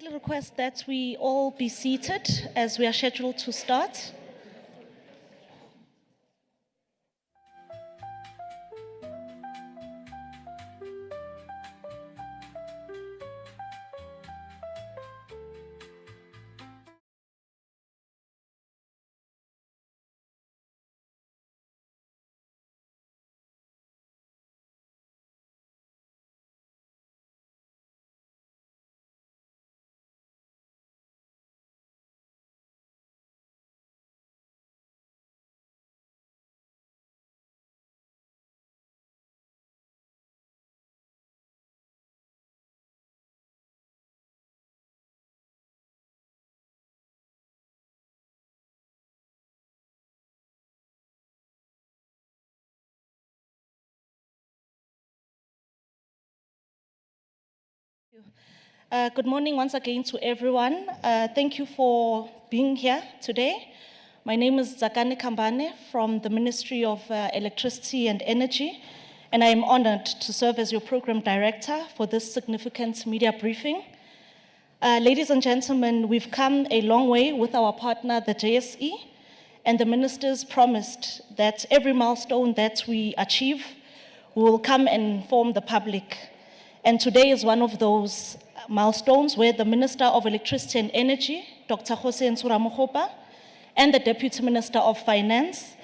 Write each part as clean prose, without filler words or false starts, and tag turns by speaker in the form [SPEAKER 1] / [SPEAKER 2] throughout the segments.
[SPEAKER 1] kindly request that we all be seated as we are scheduled to start. Good morning once again to everyone. Thank you for being here today. My name is Zakane Kambane from the Ministry of Electricity and Energy, and I am honored to serve as your program director for this significant media briefing. Ladies and gentlemen, we've come a long way with our partner, the JSE, and the ministers promised that every milestone that we achieve will come and inform the public. And today is one of those milestones where the Minister of Electricity and Energy, Dr. Jose Nsura-Mogopa, and the Deputy Minister of Finance,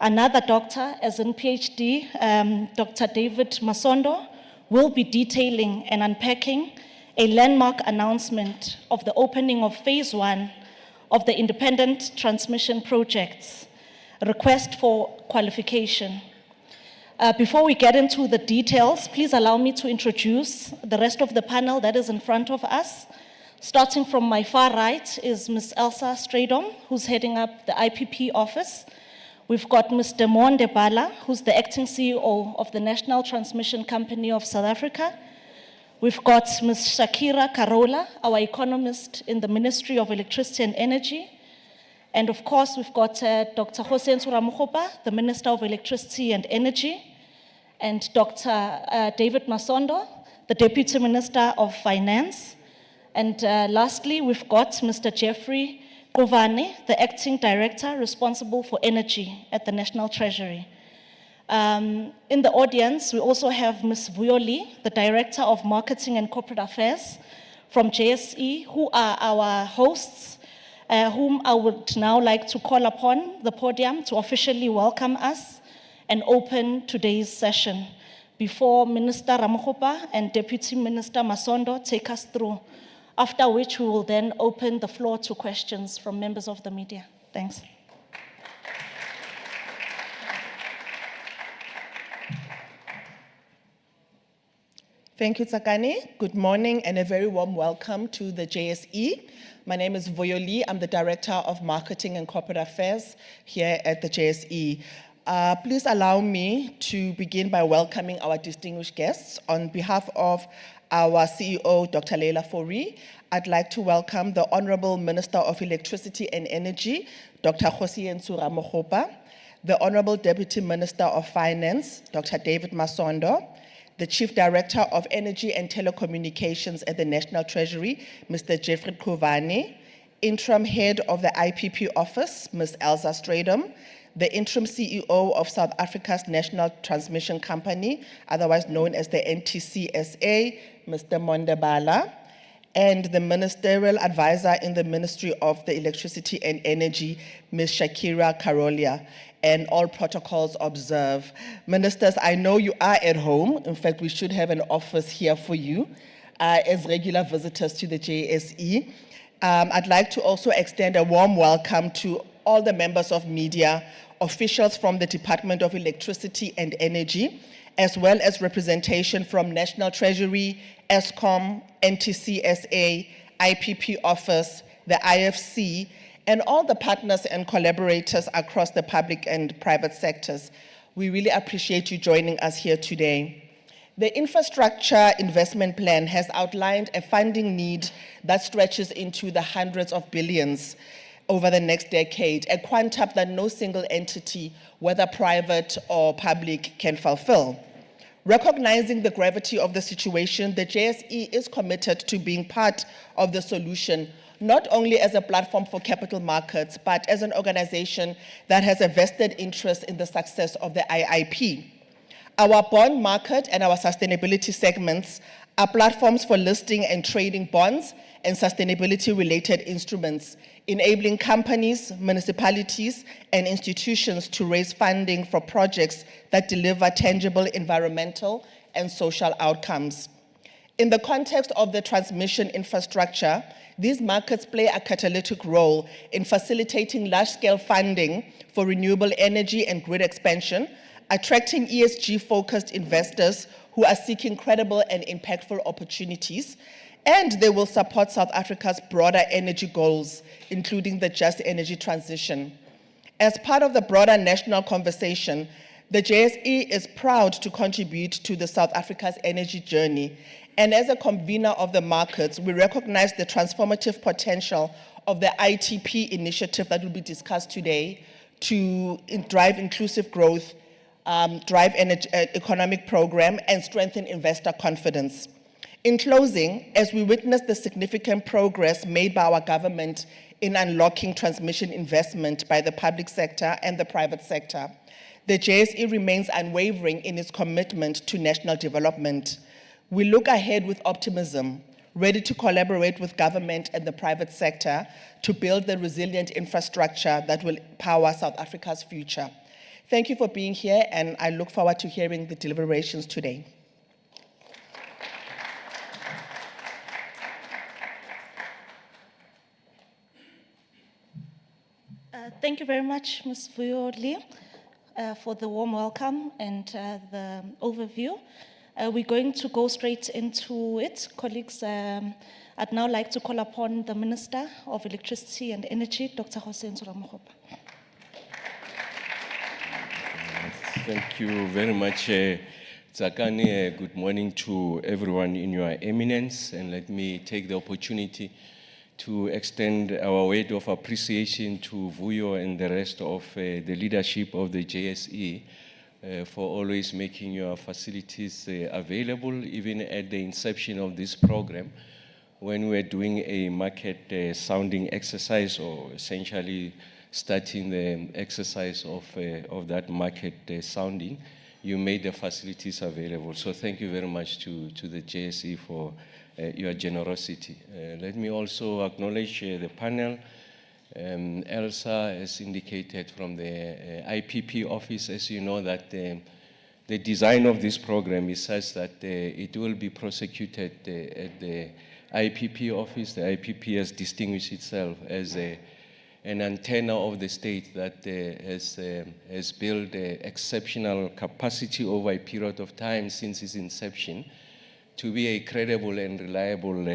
[SPEAKER 1] another doctor, as in PhD, Dr. David Masondo, will be detailing and unpacking a landmark announcement of the opening of phase 1 of the independent transmission projects, request for qualification. Before we get into the details, please allow me to introduce the rest of the panel that is in front of us. Starting from my far right is Ms. Elsa Stradom, who's heading up the IPP office. We've got Mr. Monde Bala, who's the acting CEO of the National Transmission Company of South Africa. We've got Ms. Shakira Karola, our economist in the Ministry of Electricity and Energy. And of course, we've got Dr. Jose Nsura-Mogopa, the Minister of Electricity and Energy, and Dr. David Masondo, the Deputy Minister of Finance. And lastly, we've got Mr. Jeffrey Kovane, the Acting Director responsible for energy at the National Treasury. In the audience, we also have Ms. Vuyoli, the Director of Marketing and Corporate Affairs from JSE, who are our hosts, whom I would now like to call upon the podium to officially welcome us and open today's session before Minister Ramogopa and Deputy Minister Masondo take us through, after which we will then open the floor to questions from members of the media. Thanks.
[SPEAKER 2] Thank you, Tsakani. Good morning and a very warm welcome to the JSE. My name is Vuyoli. I'm the Director of Marketing and Corporate Affairs here at the JSE. Please allow me to begin by welcoming our distinguished guests. On behalf of our CEO, Dr. Leila Fourie, I'd like to welcome the Honorable Minister of Electricity and Energy, Dr. Jose Nsura-Mogopa, the Honorable Deputy Minister of Finance, Dr. David Masondo, the Chief Director of Energy and Telecommunications at the National Treasury, Mr. Jeffrey Kovane, Interim Head of the IPP Office, Ms. Elsa Stradom, the Interim CEO of South Africa's National Transmission Company, otherwise known as the NTCSA, Mr. Monde Bala, and the Ministerial Advisor in the Ministry of the Electricity and Energy, Ms. Shakira Karolia, and all protocols observed. Ministers, I know you are at home. In fact, we should have an office here for you as regular visitors to the JSE. I'd like to also extend a warm welcome to all the members of media, officials from the Department of Electricity and Energy, as well as representation from National Treasury, Eskom, NTCSA, IPP Office, the IFC, and all the partners and collaborators across the public and private sectors. We really appreciate you joining us here today. The Infrastructure Investment Plan has outlined a funding need that stretches into the hundreds of billions over the next decade, a quantum that no single entity, whether private or public, can fulfill. Recognizing the gravity of the situation, the JSE is committed to being part of the solution, not only as a platform for capital markets, but as an organization that has a vested interest in the success of the IIP. Our bond market and our sustainability segments are platforms for listing and trading bonds and sustainability-related instruments, enabling companies, municipalities, and institutions to raise funding for projects that deliver tangible environmental and social outcomes. In the context of the transmission infrastructure, these markets play a catalytic role in facilitating large-scale funding for renewable energy and grid expansion, attracting ESG-focused investors who are seeking credible and impactful opportunities, and they will support South Africa's broader energy goals, including the just energy transition. As part of the broader national conversation, the JSE is proud to contribute to the South Africa's energy journey. And as a convener of the markets, we recognize the transformative potential of the ITP initiative that will be discussed today to drive inclusive growth, drive economic program, and strengthen investor confidence. In closing, as we witness the significant progress made by our government in unlocking transmission investment by the public sector and the private sector, the JSE remains unwavering in its commitment to national development. We look ahead with optimism, ready to collaborate with government and the private sector to build the resilient infrastructure that will power South Africa's future. Thank you for being here, and I look forward to hearing the deliberations today.
[SPEAKER 1] Thank you very much, Ms. Vuyoli, for the warm welcome and the overview. We're going to go straight into it. Colleagues, I'd now like to call upon the Minister of Electricity and Energy, Dr. Hossein Zura-Makgopa.
[SPEAKER 3] Thank you very much, Tsakani. Good morning to everyone in your eminence, and let me take the opportunity to extend our word of appreciation to Vuyo and the rest of the leadership of the JSE for always making your facilities available, even at the inception of this program, when we were doing a market sounding exercise, or essentially starting the exercise of that market sounding. You made the facilities available. So thank you very much to the JSE for your generosity. Let me also acknowledge the panel. Elsa has indicated from the IPP office, as you know, that the design of this program is such that it will be prosecuted at the IPP office. The IPP has distinguished itself as an antenna of the state that has built exceptional capacity over a period of time since its inception to be a credible and reliable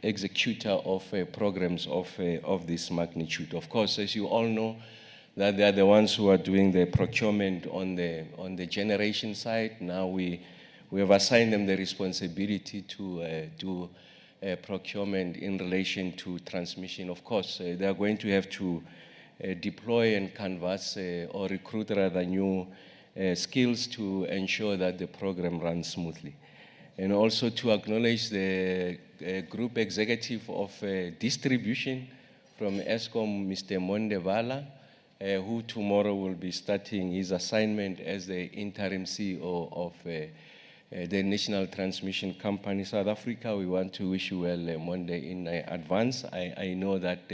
[SPEAKER 3] executor of programs of this magnitude. Of course, as you all know, that they are the ones who are doing the procurement on the generation side. Now we have assigned them the responsibility to do procurement in relation to transmission. Of course, they are going to have to deploy and canvass or recruit rather new skills to ensure that the program runs smoothly. And also to acknowledge the group executive of distribution from ESCOM, Mr. Mondevala, who tomorrow will be starting his assignment as the interim CEO of the National Transmission Company South Africa. We want to wish you well, Monday, in advance. I know that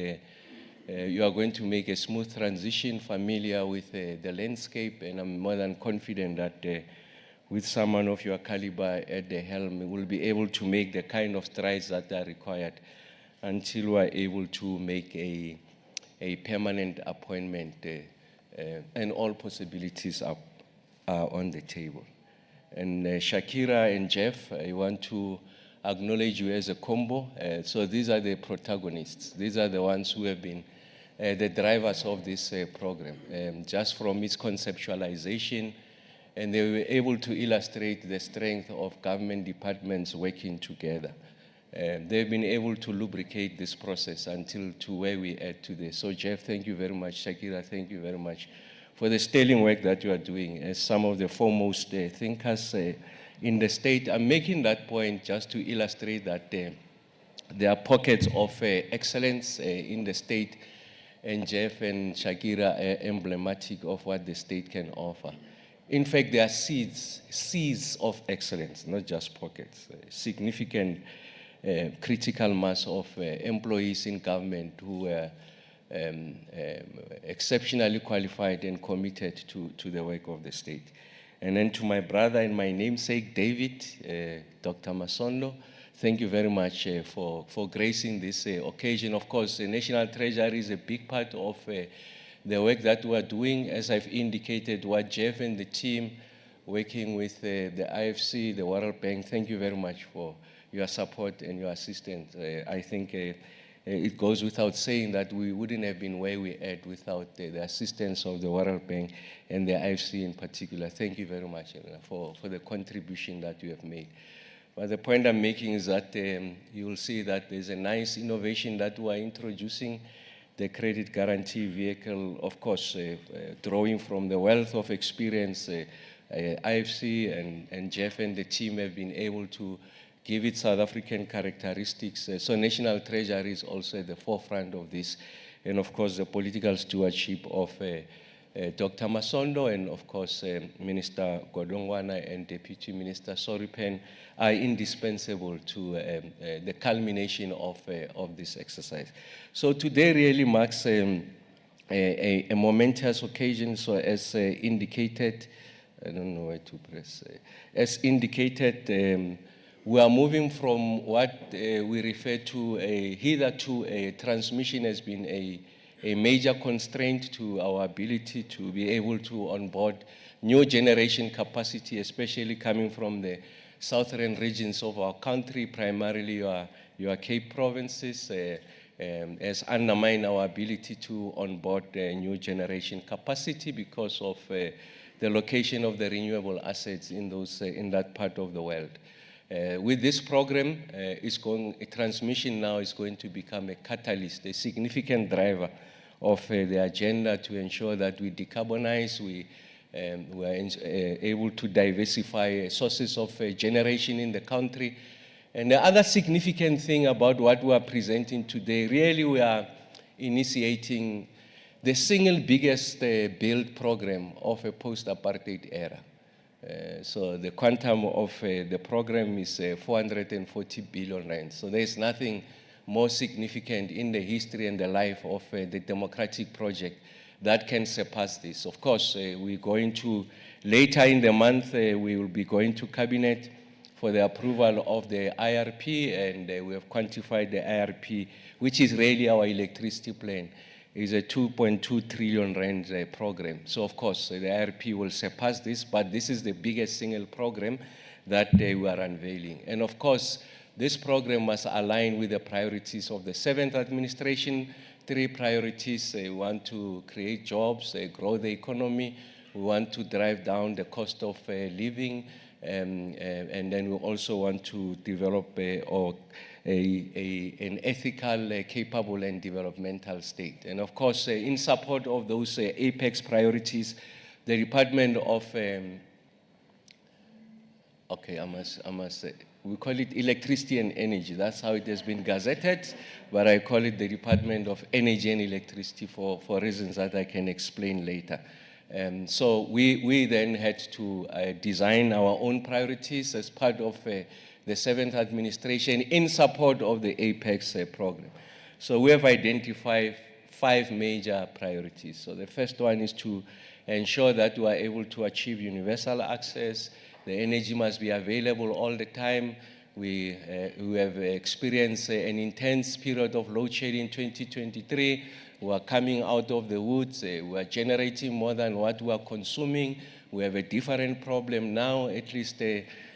[SPEAKER 3] you are going to make a smooth transition, familiar with the landscape, and I'm more than confident that with someone of your caliber at the helm, we will be able to make the kind of strides that are required until we are able to make a permanent appointment, and all possibilities are on the table. And Shakira and Jeff, I want to acknowledge you as a combo. So these are the protagonists. These are the ones who have been the drivers of this program, just from its conceptualization, and they were able to illustrate the strength of government departments working together. They've been able to lubricate this process until to where we are today. So Jeff, thank you very much. Shakira, thank you very much the sterling work that you are doing as some of the foremost thinkers in the state. I'm making that point just to illustrate that there are pockets of excellence in the state, and Jeff and Shakira are emblematic of what the state can offer. In fact, there are seeds of excellence, not just pockets. Significant critical mass of employees in government who are exceptionally qualified and committed to the work of the state. And then to my brother and my namesake, David, Dr. Masondo, thank you very much for gracing this occasion. Of course, the National Treasury is a big part of the work that we are doing. As I've indicated, what Jeff and the team working with the IFC, the World Bank, thank you very much for your support and your assistance. I think it goes without saying that we wouldn't have been where we are without the assistance of the World Bank and the IFC in particular. Thank you very much for the contribution that you have made. But the point I'm making is that you will see that there's a nice innovation that we are introducing, the credit guarantee vehicle, of course, drawing from the wealth of experience IFC and Jeff and the team have been able to give it South African characteristics. So National Treasury is also at the forefront of this. And of course, the political stewardship of Dr. Masondo and of course, Minister Godongwana and Deputy Minister Soripen are indispensable to the culmination of this exercise. So today really marks a momentous occasion. So as indicated, I don't know where to press. As indicated, we are moving from what we refer to hitherto a transmission has been a major constraint to our ability to be able to onboard new generation capacity, especially coming from the southern regions of our country, primarily your Cape provinces, has undermined our ability to onboard new generation capacity because of the location of the renewable assets in that part of the world. With this program, transmission now is going to become a catalyst, a significant driver of the agenda to ensure that we decarbonize, we are able to diversify sources of generation in the country. And the other significant thing about what we are presenting today, really we are initiating the single biggest build program of a post-apartheid era. So the quantum of the program is 440 billion rand. So there's nothing more significant in the history and the life of the democratic project that can surpass this. Of course, we're going to, later in the month, we will be going to Cabinet for the approval of the IRP, and we have quantified the IRP, which is really our electricity plan. Is a 2.2 trillion rand program. So of course, the IRP will surpass this, but this is the biggest single program that we are unveiling. And of course, this program must align with the priorities of the 7th administration. 3 priorities: we want to create jobs, grow the economy, we want to drive down the cost of living, and then we also want to develop an ethical, capable, and developmental state. And of course, in support of those apex priorities, the Department of, we call it Electricity and Energy. That's how it has been gazetted, but I call it the Department of Energy and Electricity for reasons that I can explain later. So we then had to design our own priorities as part of the 7th administration in support of the APEX program. So we have identified 5 major priorities. So the first one is to ensure that we are able to achieve universal access. The energy must be available all the time. We have experienced an intense period of load shedding in 2023. We are coming out of the woods. We are generating more than what we are consuming. We have a different problem now, at least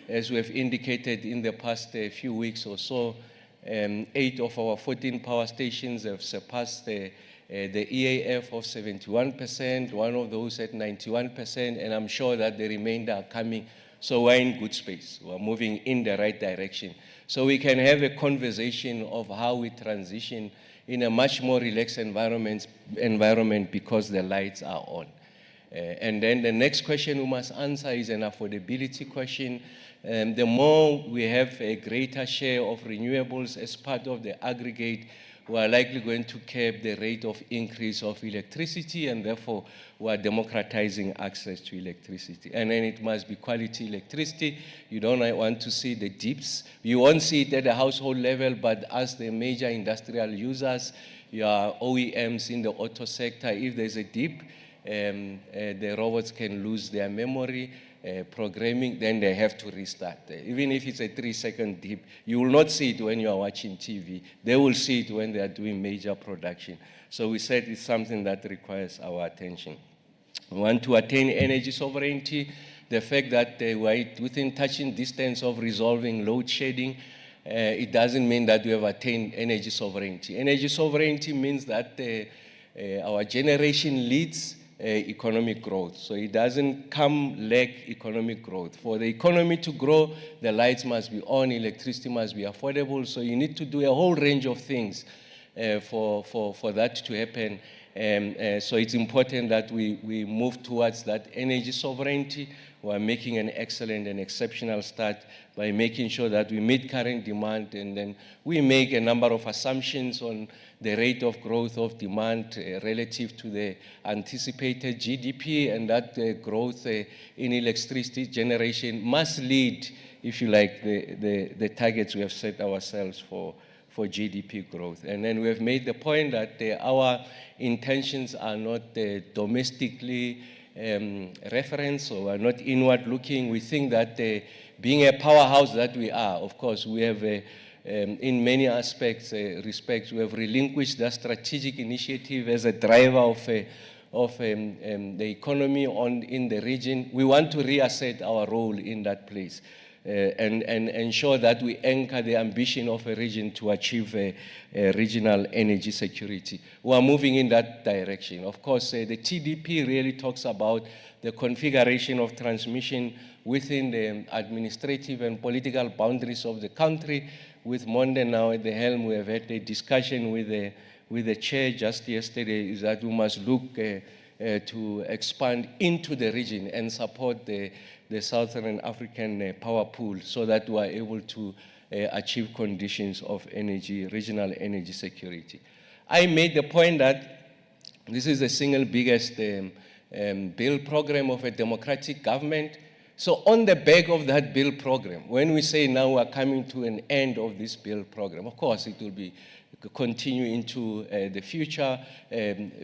[SPEAKER 3] as we have indicated in the past few weeks or so. 8 of our 14 power stations have surpassed the EAF of 71%, one of those at 91%, and I'm sure that the remainder are coming. So we're in good space. We're moving in the right direction. So we can have a conversation of how we transition in a much more relaxed environment because the lights are on. And then the next question we must answer is an affordability question. The more we have a greater share of renewables as part of the aggregate, we are likely going to curb the rate of increase of electricity, and therefore we are democratizing access to electricity. And then it must be quality electricity. You don't want to see the dips. You won't see it at the household level, but as the major industrial users, your OEMs in the auto sector, if there's a dip, the robots can lose their memory, programming, then they have to restart. Even if it's a 3-second dip, you will not see it when you are watching TV. They will see it when they are doing major production. So we said it's something that requires our attention. We want to attain energy sovereignty. The fact that we're within touching distance of resolving load shedding, it doesn't mean that we have attained energy sovereignty. Energy sovereignty means that our generation leads economic growth. So it doesn't lack economic growth. For the economy to grow, the lights must be on, electricity must be affordable. So you need to do a whole range of things for that to happen. So it's important that we move towards that energy sovereignty. We are making an excellent and exceptional start by making sure that we meet current demand, and then we make a number of assumptions on the rate of growth of demand relative to the anticipated GDP, and that growth in electricity generation must lead, if you like, the targets we have set ourselves for GDP growth. And then we have made the point that our intentions are not domestically referenced, or are not inward looking. We think that being a powerhouse that we are, of course, we have in many aspects, we have relinquished that strategic initiative as a driver of the economy in the region. We want to reassert our role in that place and ensure that we anchor the ambition of a region to achieve regional energy security. We are moving in that direction. Of course, the TDP really talks about the configuration of transmission within the administrative and political boundaries of the country. With Monde now at the helm, we have had a discussion with the chair just yesterday, is that we must look to expand into the region and support the Southern African power pool, so that we are able to achieve conditions of regional energy security. I made the point that this is the single biggest bill program of a democratic government. So on the back of that bill program, when we say now we are coming to an end of this bill program, of course it will be continue into the future,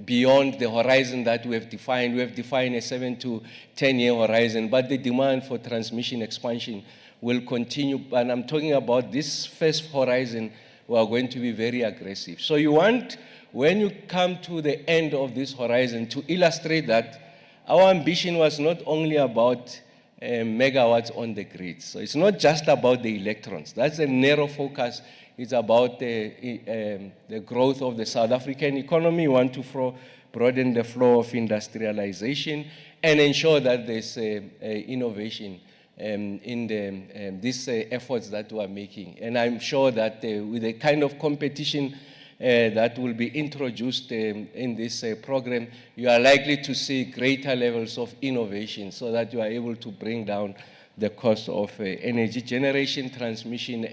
[SPEAKER 3] beyond the horizon that we have defined. We have defined a 7 to 10 year horizon, but the demand for transmission expansion will continue. And I'm talking about this first horizon, we are going to be very aggressive. So you want, when you come to the end of this horizon, to illustrate that our ambition was not only about megawatts on the grid. So it's not just about the electrons. That's a narrow focus. It's about the growth of the South African economy. We want to broaden the flow of industrialization and ensure that there's innovation in these efforts that we are making. And I'm sure that with the kind of competition that will be introduced in this program, you are likely to see greater levels of innovation, so that you are able to bring down the cost of energy generation, transmission,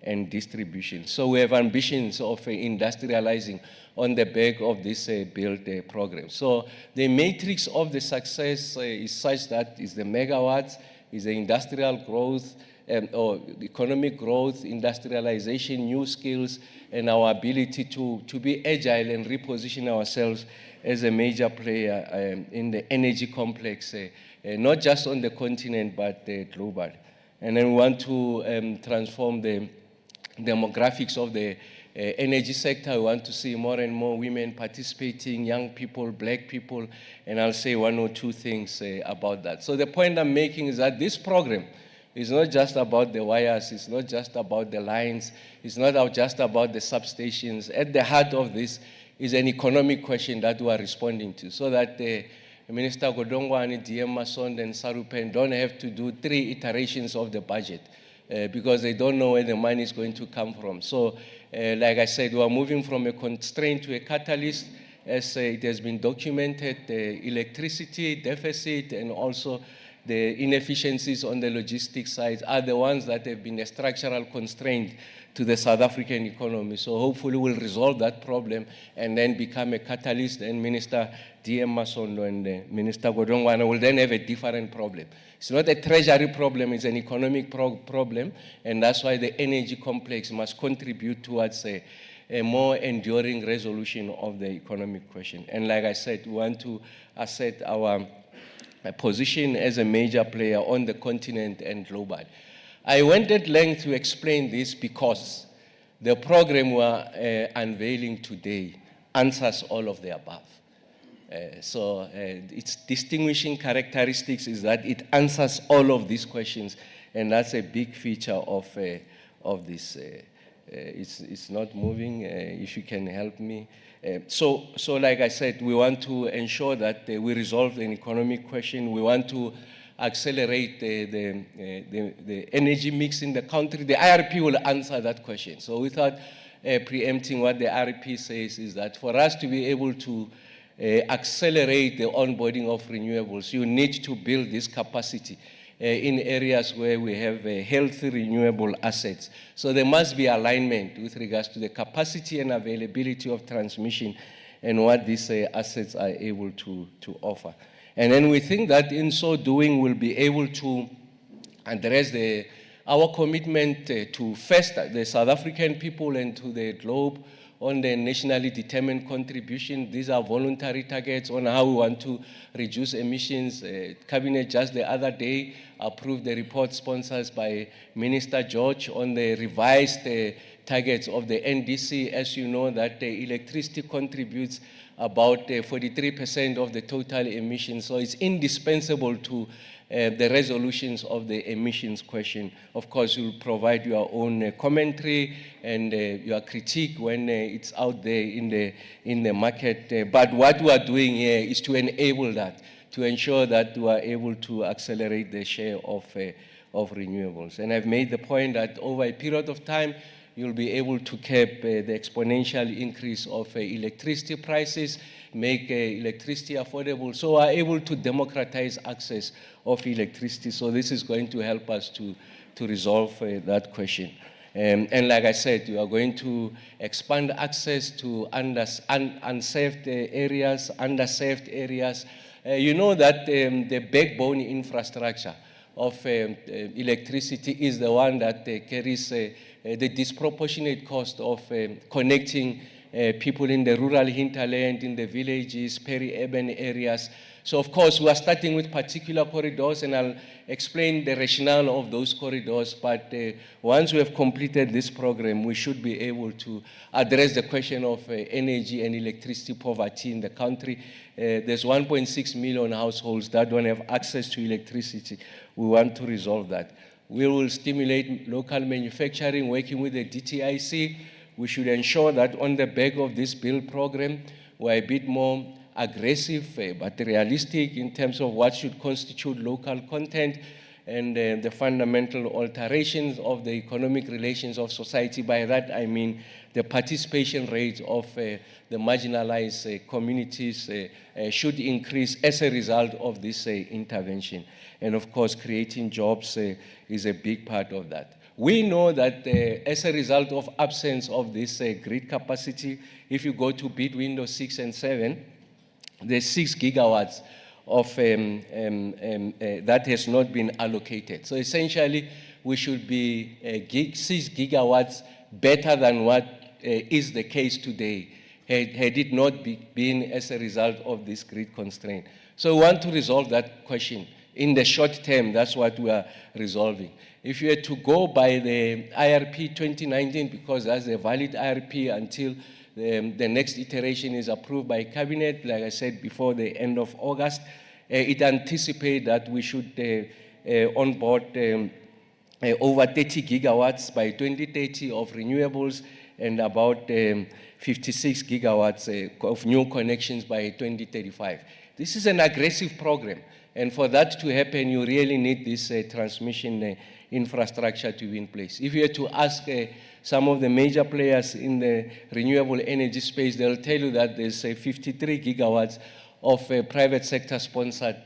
[SPEAKER 3] and distribution. So we have ambitions of industrializing on the back of this build program. So the matrix of the success is such that is the megawatts, is the industrial growth, or economic growth, industrialization, new skills, and our ability to be agile and reposition ourselves as a major player in the energy complex, not just on the continent, but global. And then we want to transform the demographics of the energy sector. We want to see more and more women participating, young people, black people, and I'll say one or two things about that. So the point I'm making is that this program is not just about the wires, it's not just about the lines, it's not just about the substations. At the heart of this is an economic question that we are responding to, so that Minister Godongwane, DM Masonde, and Sarupen don't have to do 3 iterations of the budget because they don't know where the money is going to come from. So, like I said, we are moving from a constraint to a catalyst. as it has been documented, the electricity deficit and also the inefficiencies on the logistics side are the ones that have been a structural constraint to the South African economy. So hopefully we'll resolve that problem and then become a catalyst, and Minister D.M. Masondo and Minister Godongwana will then have a different problem. It's not a treasury problem, it's an economic problem, and that's why the energy complex must contribute towards a more enduring resolution of the economic question. And like I said, we want to assert our position as a major player on the continent and globally. I went at length to explain this because the program we're unveiling today answers all of the above. So its distinguishing characteristics is that it answers all of these questions, and that's a big feature of this. It's not moving, if you can help me. So like I said, we want to ensure that we resolve the economic question. We want to accelerate the energy mix in the country. The IRP will answer that question. So without preempting what the IRP says is that for us to be able to accelerate the onboarding of renewables, you need to build this capacity in areas where we have healthy renewable assets. So there must be alignment with regards to the capacity and availability of transmission and what these assets are able to offer. And then we think that in so doing, we'll be able to address our commitment to first the South African people and to the globe on the nationally determined contribution. These are voluntary targets on how we want to reduce emissions. Cabinet just the other day approved the report sponsored by Minister George on the revised targets of the NDC. As you know, that the electricity contributes about 43% of the total emissions. So it's indispensable to the resolutions of the emissions question. Of course, you'll provide your own commentary and your critique when it's out there in the market. But what we are doing here is to enable that, to ensure that we are able to accelerate the share of renewables. And I've made the point that over a period of time, you'll be able to cap the exponential increase of electricity prices, make electricity affordable, so we're able to democratize access of electricity. So this is going to help us to resolve that question. And like I said, you are going to expand access to unserved areas, underserved areas. You know that the backbone infrastructure of electricity is the one that carries the disproportionate cost of connecting people in the rural hinterland, in the villages, peri-urban areas. So of course, we are starting with particular corridors, and I'll explain the rationale of those corridors. But once we have completed this program, we should be able to address the question of energy and electricity poverty in the country. There's 1.6 million households that don't have access to electricity. We want to resolve that. We will stimulate local manufacturing, working with the DTIC. We should ensure that on the back of this build program, we're a bit more aggressive but realistic in terms of what should constitute local content and the fundamental alterations of the economic relations of society. By that, I mean the participation rate of the marginalized communities should increase as a result of this intervention. And of course, creating jobs is a big part of that. We know that as a result of absence of this grid capacity, if you go to bid window 6 and 7, there's 6 gigawatts of that has not been allocated. So essentially, we should be 6 gigawatts better than what is the case today, had it not been as a result of this grid constraint. So we want to resolve that question. In the short term, that's what we are resolving. If you had to go by the IRP 2019, because that's a valid IRP until the next iteration is approved by Cabinet, like I said, before the end of August, it anticipates that we should onboard over 30 gigawatts by 2030 of renewables and about 56 gigawatts of new connections by 2035. This is an aggressive program. And for that to happen, you really need this transmission infrastructure to be in place. If you were to ask some of the major players in the renewable energy space, they'll tell you that there's 53 gigawatts of private sector sponsored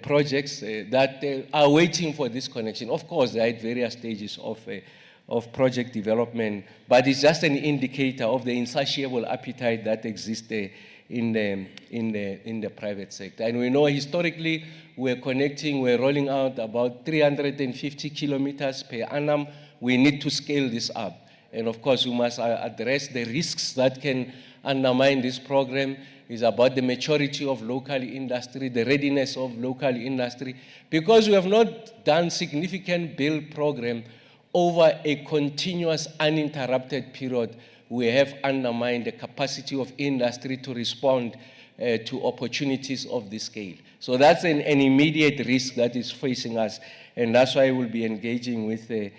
[SPEAKER 3] projects that are waiting for this connection. Of course, they're at various stages of project development, but it's just an indicator of the insatiable appetite that exists in the private sector. And we know historically we're rolling out about 350 kilometers per annum. We need to scale this up. And of course, we must address the risks that can undermine this program. It's about the maturity of local industry, the readiness of local industry, because we have not done significant build program over a continuous uninterrupted period. We have undermined the capacity of industry to respond to opportunities of this scale. So that's an immediate risk that is facing us, and that's why we'll be engaging with the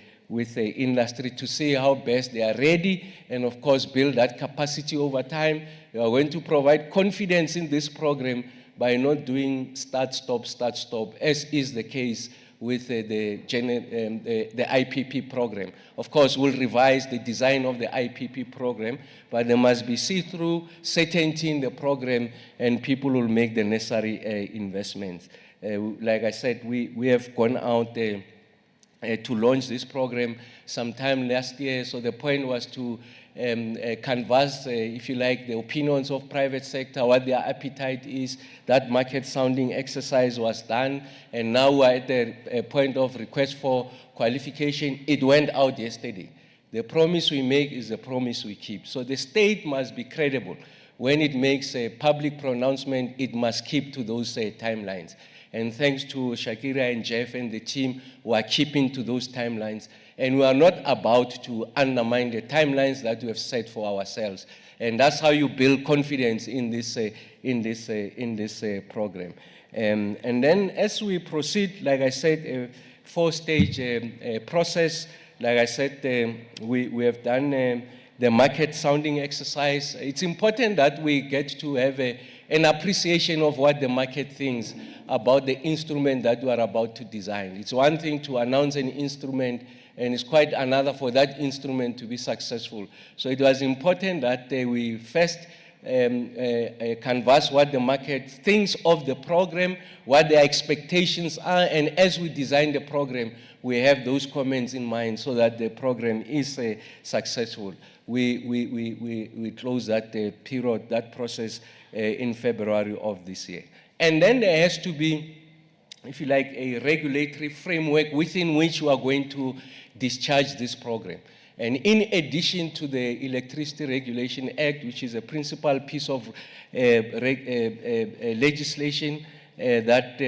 [SPEAKER 3] industry to see how best they are ready, and of course build that capacity over time. We are going to provide confidence in this program by not doing start-stop, as is the case with the IPP program. Of course, we'll revise the design of the IPP program, but there must be see-through certainty in the program, and people will make the necessary investments. Like I said, we have gone out to launch this program sometime last year. So the point was to canvass, if you like, the opinions of private sector, what their appetite is. That market sounding exercise was done, and now we're at the point of request for qualification. It went out yesterday. The promise we make is the promise we keep. So the state must be credible. When it makes a public pronouncement, it must keep to those timelines. And thanks to Shakira and Jeff and the team, who are keeping to those timelines. And we are not about to undermine the timelines that we have set for ourselves. And that's how you build confidence in this program. And then as we proceed, like I said, a four-stage process. Like I said, we have done the market sounding exercise. It's important that we get to have an appreciation of what the market thinks about the instrument that we are about to design. It's one thing to announce an instrument, and it's quite another for that instrument to be successful. So it was important that we first canvass what the market thinks of the program, what their expectations are, and as we design the program, we have those comments in mind so that the program is successful. We close that period, that process in February of this year. And then there has to be, if you like, a regulatory framework within which we are going to discharge this program. And in addition to the Electricity Regulation Act, which is a principal piece of legislation that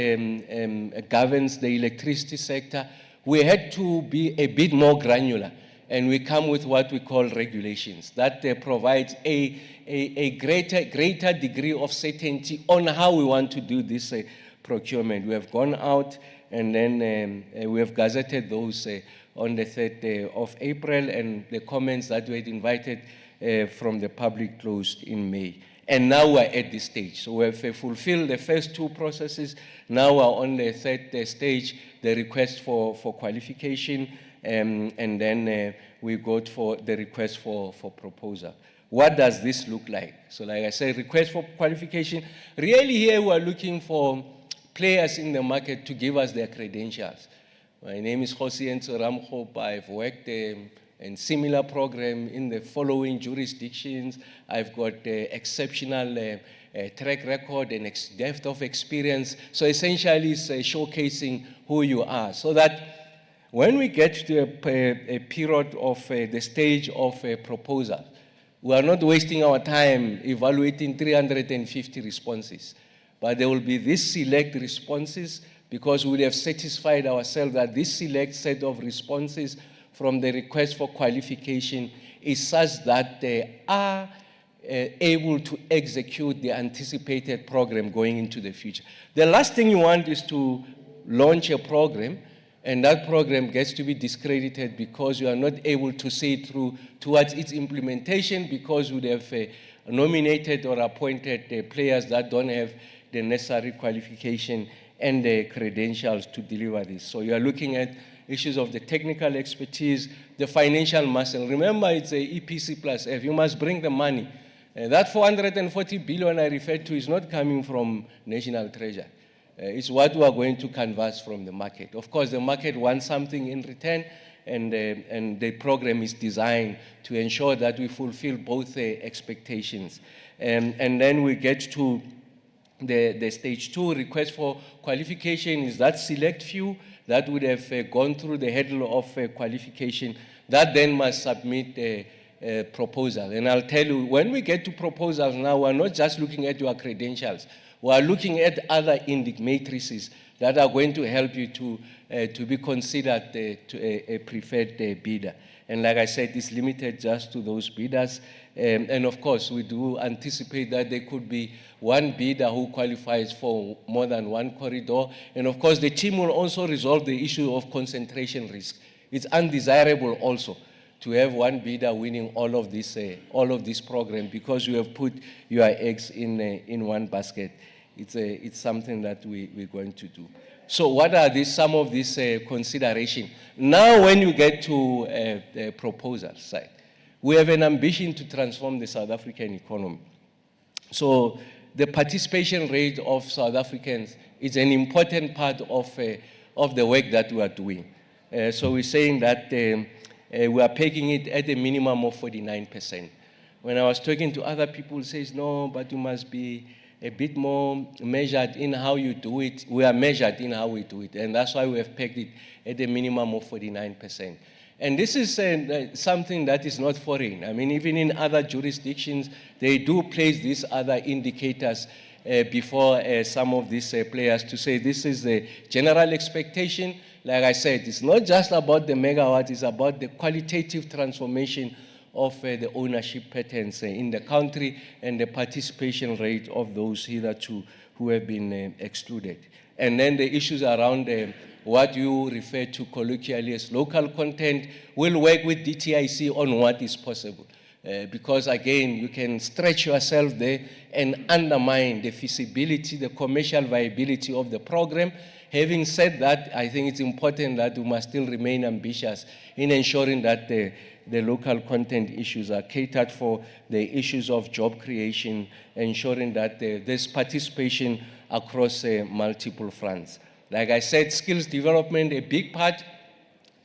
[SPEAKER 3] governs the electricity sector, we had to be a bit more granular. And we come with what we call regulations that provides a greater degree of certainty on how we want to do this procurement. We have gone out, and then we have gazetted those on the 3rd of April, and the comments that we had invited from the public closed in May. And now we're at this stage. So we have fulfilled the first two processes. Now we're on the third stage, the request for qualification, and then we go for the request for proposal. What does this look like? So like I said, request for qualification. Really here we are looking for players in the market to give us their credentials. My name is Jose Enzo Ramhope. I've worked in similar program in the following jurisdictions. I've got exceptional track record and depth of experience. So essentially it's showcasing who you are, so that when we get to a period of the stage of a proposal, we are not wasting our time evaluating 350 responses, but there will be these select responses, because we have satisfied ourselves that this select set of responses from the request for qualification is such that they are able to execute the anticipated program going into the future. The last thing you want is to launch a program and that program gets to be discredited because you are not able to see it through towards its implementation, because we have nominated or appointed players that don't have the necessary qualification and the credentials to deliver this. So you are looking at issues of the technical expertise, the financial muscle. Remember, it's a EPC plus F. You must bring the money. That 440 billion I referred to is not coming from National Treasury. It's what we are going to canvas from the market. Of course, the market wants something in return, and the program is designed to ensure that we fulfill both expectations. And then we get to the stage 2, request for qualification, is that select few that would have gone through the hurdle of qualification, that then must submit a proposal. And I'll tell you, when we get to proposals now, we're not just looking at your credentials. We are looking at other matrices that are going to help you to be considered a preferred bidder. And like I said, it's limited just to those bidders. And of course, we do anticipate that there could be one bidder who qualifies for more than one corridor. And of course, the team will also resolve the issue of concentration risk. It's undesirable also to have one bidder winning all of this program, because you have put your eggs in one basket. It's something that we're going to do. So what are some of these considerations? Now when you get to the proposal side, we have an ambition to transform the South African economy. So the participation rate of South Africans is an important part of the work that we are doing. So we're saying that we are pegging it at a minimum of 49%. When I was talking to other people, says, no, but you must be a bit more measured in how you do it. We are measured in how we do it, and that's why we have pegged it at a minimum of 49%. And this is something that is not foreign. I mean, even in other jurisdictions, they do place these other indicators before some of these players to say this is the general expectation. Like I said, it's not just about the megawatt, it's about the qualitative transformation of the ownership patterns in the country and the participation rate of those hitherto who have been excluded. And then the issues around what you refer to colloquially as local content. We'll work with DTIC on what is possible. Because again, you can stretch yourself there and undermine the feasibility, the commercial viability of the program. Having said that, I think it's important that we must still remain ambitious in ensuring that the local content issues are catered for, the issues of job creation, ensuring that there's participation across multiple fronts. Like I said, skills development, a big part.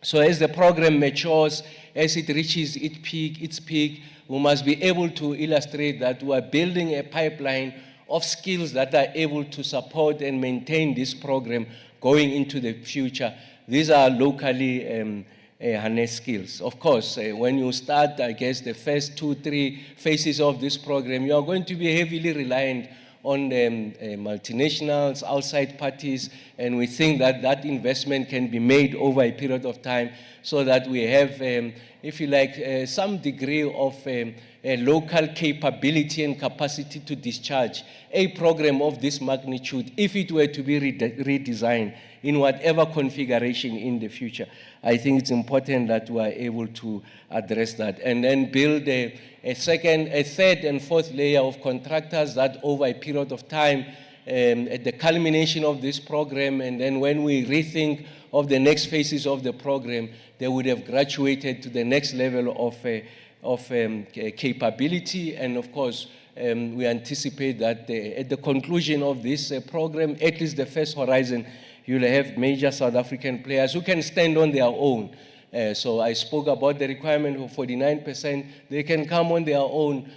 [SPEAKER 3] So as the program matures, as it reaches its peak, we must be able to illustrate that we are building a pipeline of skills that are able to support and maintain this program going into the future. These are locally harnessed skills. Of course, when you start, I guess, the first 2-3 phases of this program, you are going to be heavily reliant on multinationals, outside parties, and we think that that investment can be made over a period of time so that we have, if you like, some degree of local capability and capacity to discharge a program of this magnitude if it were to be redesigned in whatever configuration in the future. I think it's important that we are able to address that and then build a third and fourth layer of contractors that over a period of time, at the culmination of this program, and then when we rethink of the next phases of the program, they would have graduated to the next level of capability. And of course, we anticipate that at the conclusion of this program, at least the first horizon, you'll have major South African players who can stand on their own. So I spoke about the requirement of 49%. They can come on their own,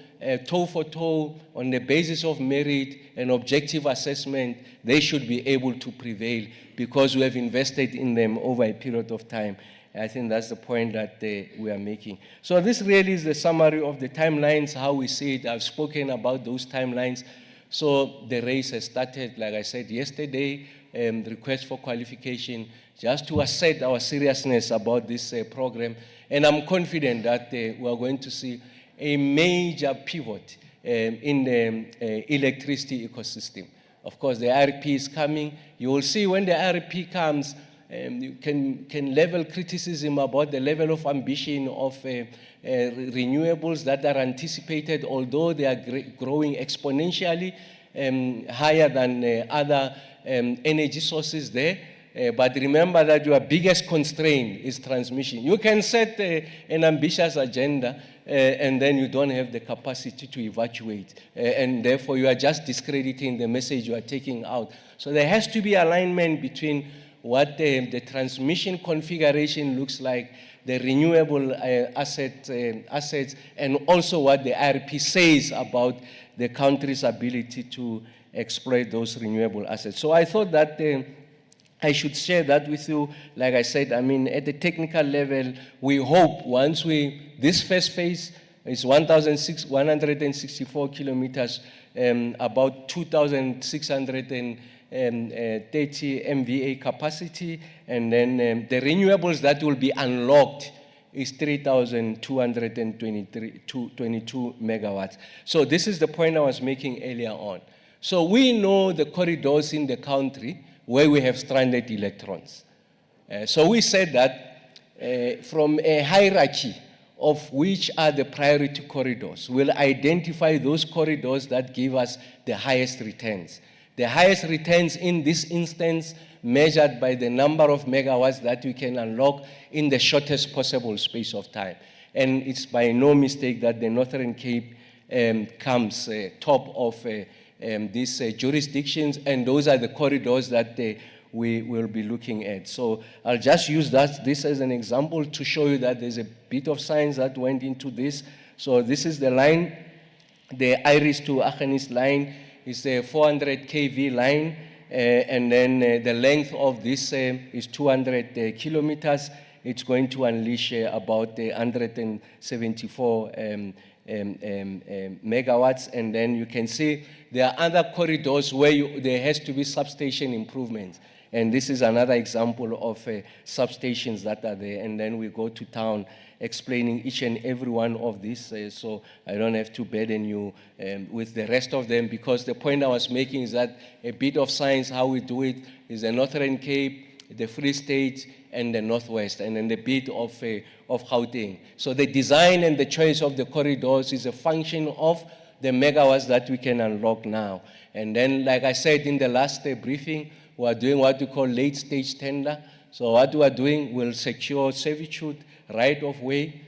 [SPEAKER 3] toe for toe, on the basis of merit and objective assessment. They should be able to prevail because we have invested in them over a period of time. I think that's the point that we are making. So this really is the summary of the timelines, how we see it. I've spoken about those timelines. So the race has started, like I said yesterday, request for qualification, just to assert our seriousness about this program. And I'm confident that we are going to see a major pivot in the electricity ecosystem. Of course, the RFP is coming. You will see when the RFP comes, you can level criticism about the level of ambition of renewables that are anticipated, although they are growing exponentially. higher than other energy sources there. But remember that your biggest constraint is transmission. You can set an ambitious agenda and then you don't have the capacity to evacuate. And therefore you are just discrediting the message you are taking out. So there has to be alignment between what the transmission configuration looks like, the renewable assets, and also what the IRP says about the country's ability to exploit those renewable assets. So I thought that I should share that with you. Like I said, I mean, at the technical level, we hope once this first phase is 1,164 kilometers, about 2,630 MVA capacity, and then the renewables that will be unlocked is 3,222 megawatts. So this is the point I was making earlier on. So we know the corridors in the country where we have stranded electrons. So we said that from a hierarchy of which are the priority corridors, we'll identify those corridors that give us the highest returns. The highest returns in this instance measured by the number of megawatts that we can unlock in the shortest possible space of time. And it's by no mistake that the Northern Cape comes top of these jurisdictions, and those are the corridors that we will be looking at. So I'll just use this as an example to show you that there's a bit of science that went into this. So this is the line, the Iris to Aggenis line is a 400 kV line, and then the length of this is 200 kilometers. It's going to unleash about 174 megawatts, and then you can see there are other corridors where there has to be substation improvements. And this is another example of substations that are there. And then we go to town explaining each and every one of these, so I don't have to burden you with the rest of them, because the point I was making is that a bit of science, how we do it, is the Northern Cape, the Free State, and the Northwest, and then the bit of Gauteng. So the design and the choice of the corridors is a function of the megawatts that we can unlock now. And then, like I said in the last briefing, we are doing what we call late stage tender. So what we are doing, we'll secure servitude, right of way.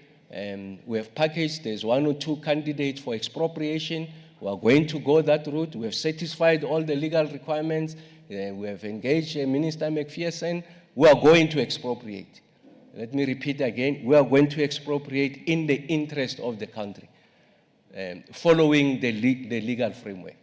[SPEAKER 3] We have packaged, there's 1 or 2 candidates for expropriation. We are going to go that route. We have satisfied all the legal requirements. We have engaged Minister McPherson. We are going to expropriate. Let me repeat again, we are going to expropriate in the interest of the country, following the legal framework.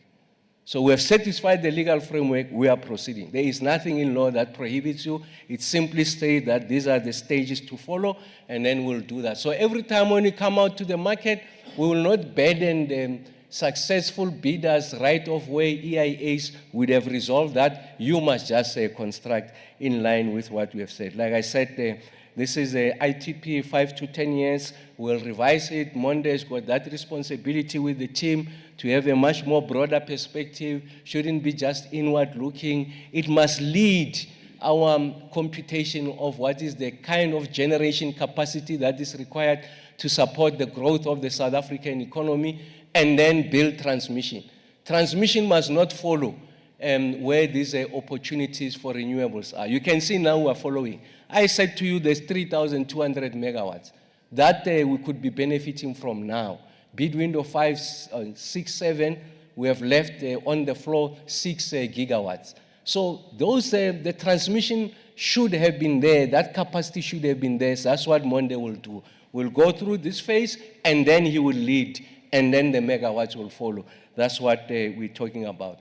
[SPEAKER 3] So we have satisfied the legal framework, we are proceeding. There is nothing in law that prohibits you. It simply states that these are the stages to follow, and then we'll do that. So every time when we come out to the market, we will not burden the successful bidders right of way, EIAs would have resolved that. You must just construct in line with what we have said. Like I said, this is a ITP 5 to 10 years. We'll revise it. Monday's got that responsibility with the team to have a much more broader perspective. Shouldn't be just inward looking. It must lead our computation of what is the kind of generation capacity that is required to support the growth of the South African economy, and then build transmission. Transmission must not follow where these opportunities for renewables are. You can see now we are following. I said to you there's 3,200 megawatts that we could be benefiting from now. Bid window 5, 6, 7, we have left on the floor 6 gigawatts. So those, the transmission should have been there, that capacity should have been there. So that's what Monday will do. We'll go through this phase, and then he will lead, and then the megawatts will follow. That's what we're talking about.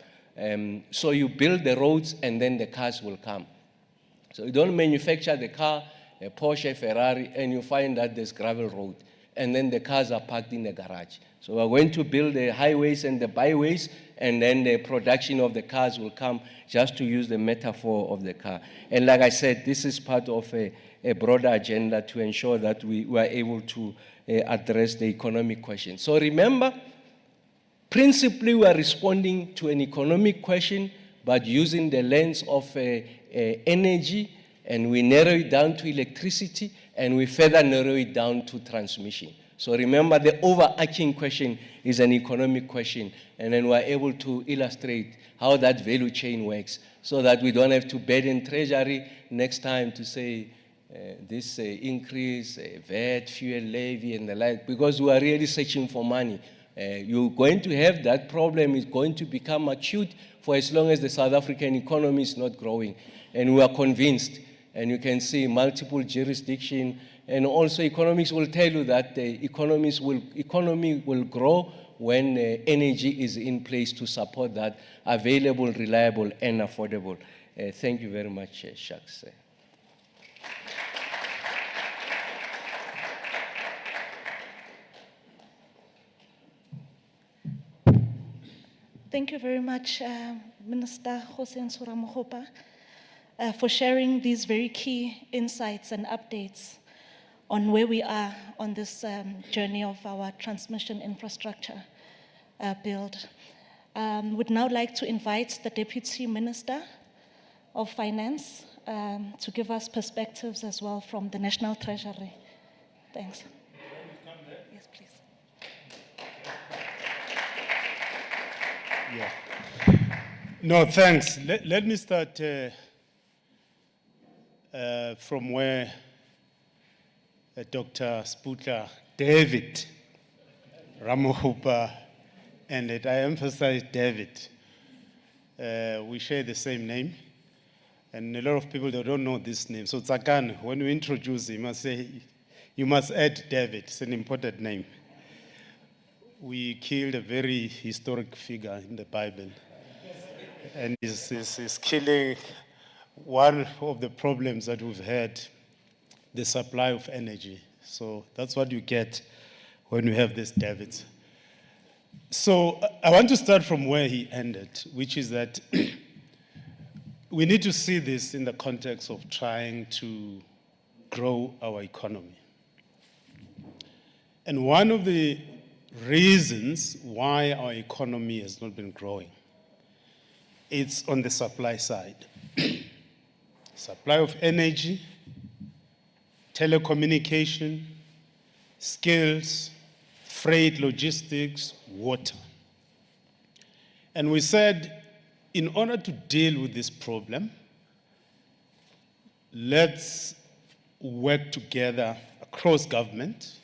[SPEAKER 3] So you build the roads, and then the cars will come. So you don't manufacture the car, a Porsche, Ferrari, and you find that there's gravel road, and then the cars are parked in the garage. So we're going to build the highways and the byways, and then the production of the cars will come, just to use the metaphor of the car. And like I said, this is part of a broader agenda to ensure that we are able to address the economic question. So remember, principally we are responding to an economic question, but using the lens of energy, and we narrow it down to electricity, and we further narrow it down to transmission. So remember, the overarching question is an economic question, and then we're able to illustrate how that value chain works so that we don't have to burden Treasury next time to say this increase, VAT, fuel levy, and the like, because we are really searching for money. You're going to have that problem. Is going to become acute for as long as the South African economy is not growing. And we are convinced, and you can see multiple jurisdictions, and also economics will tell you that the economy will grow when energy is in place to support that, available, reliable, and affordable. Thank you very much, Shaks.
[SPEAKER 1] Thank you very much, Minister Hossein Suramogopa, for sharing these very key insights and updates on where we are on this journey of our transmission infrastructure build. Would now like to invite the Deputy Minister of Finance to give us perspectives as well from the National Treasury. Thanks. Yes, please.
[SPEAKER 4] Yeah. No, thanks. Let me start from where Dr. Sputla David Ramogopa ended. I emphasize David. We share the same name, and a lot of people they don't know this name. So Tsakan, when we introduce him, I say, you must add David. It's an important name. We killed a very historic figure in the Bible. And is killing one of the problems that we've had, the supply of energy. So that's what you get when you have this David. So I want to start from where he ended, which is that we need to see this in the context of trying to grow our economy. And one of the reasons why our economy has not been growing, it's on the supply side. Supply of energy, telecommunication, skills, freight, logistics, water. And we said, in order to deal with this problem, let's work together across government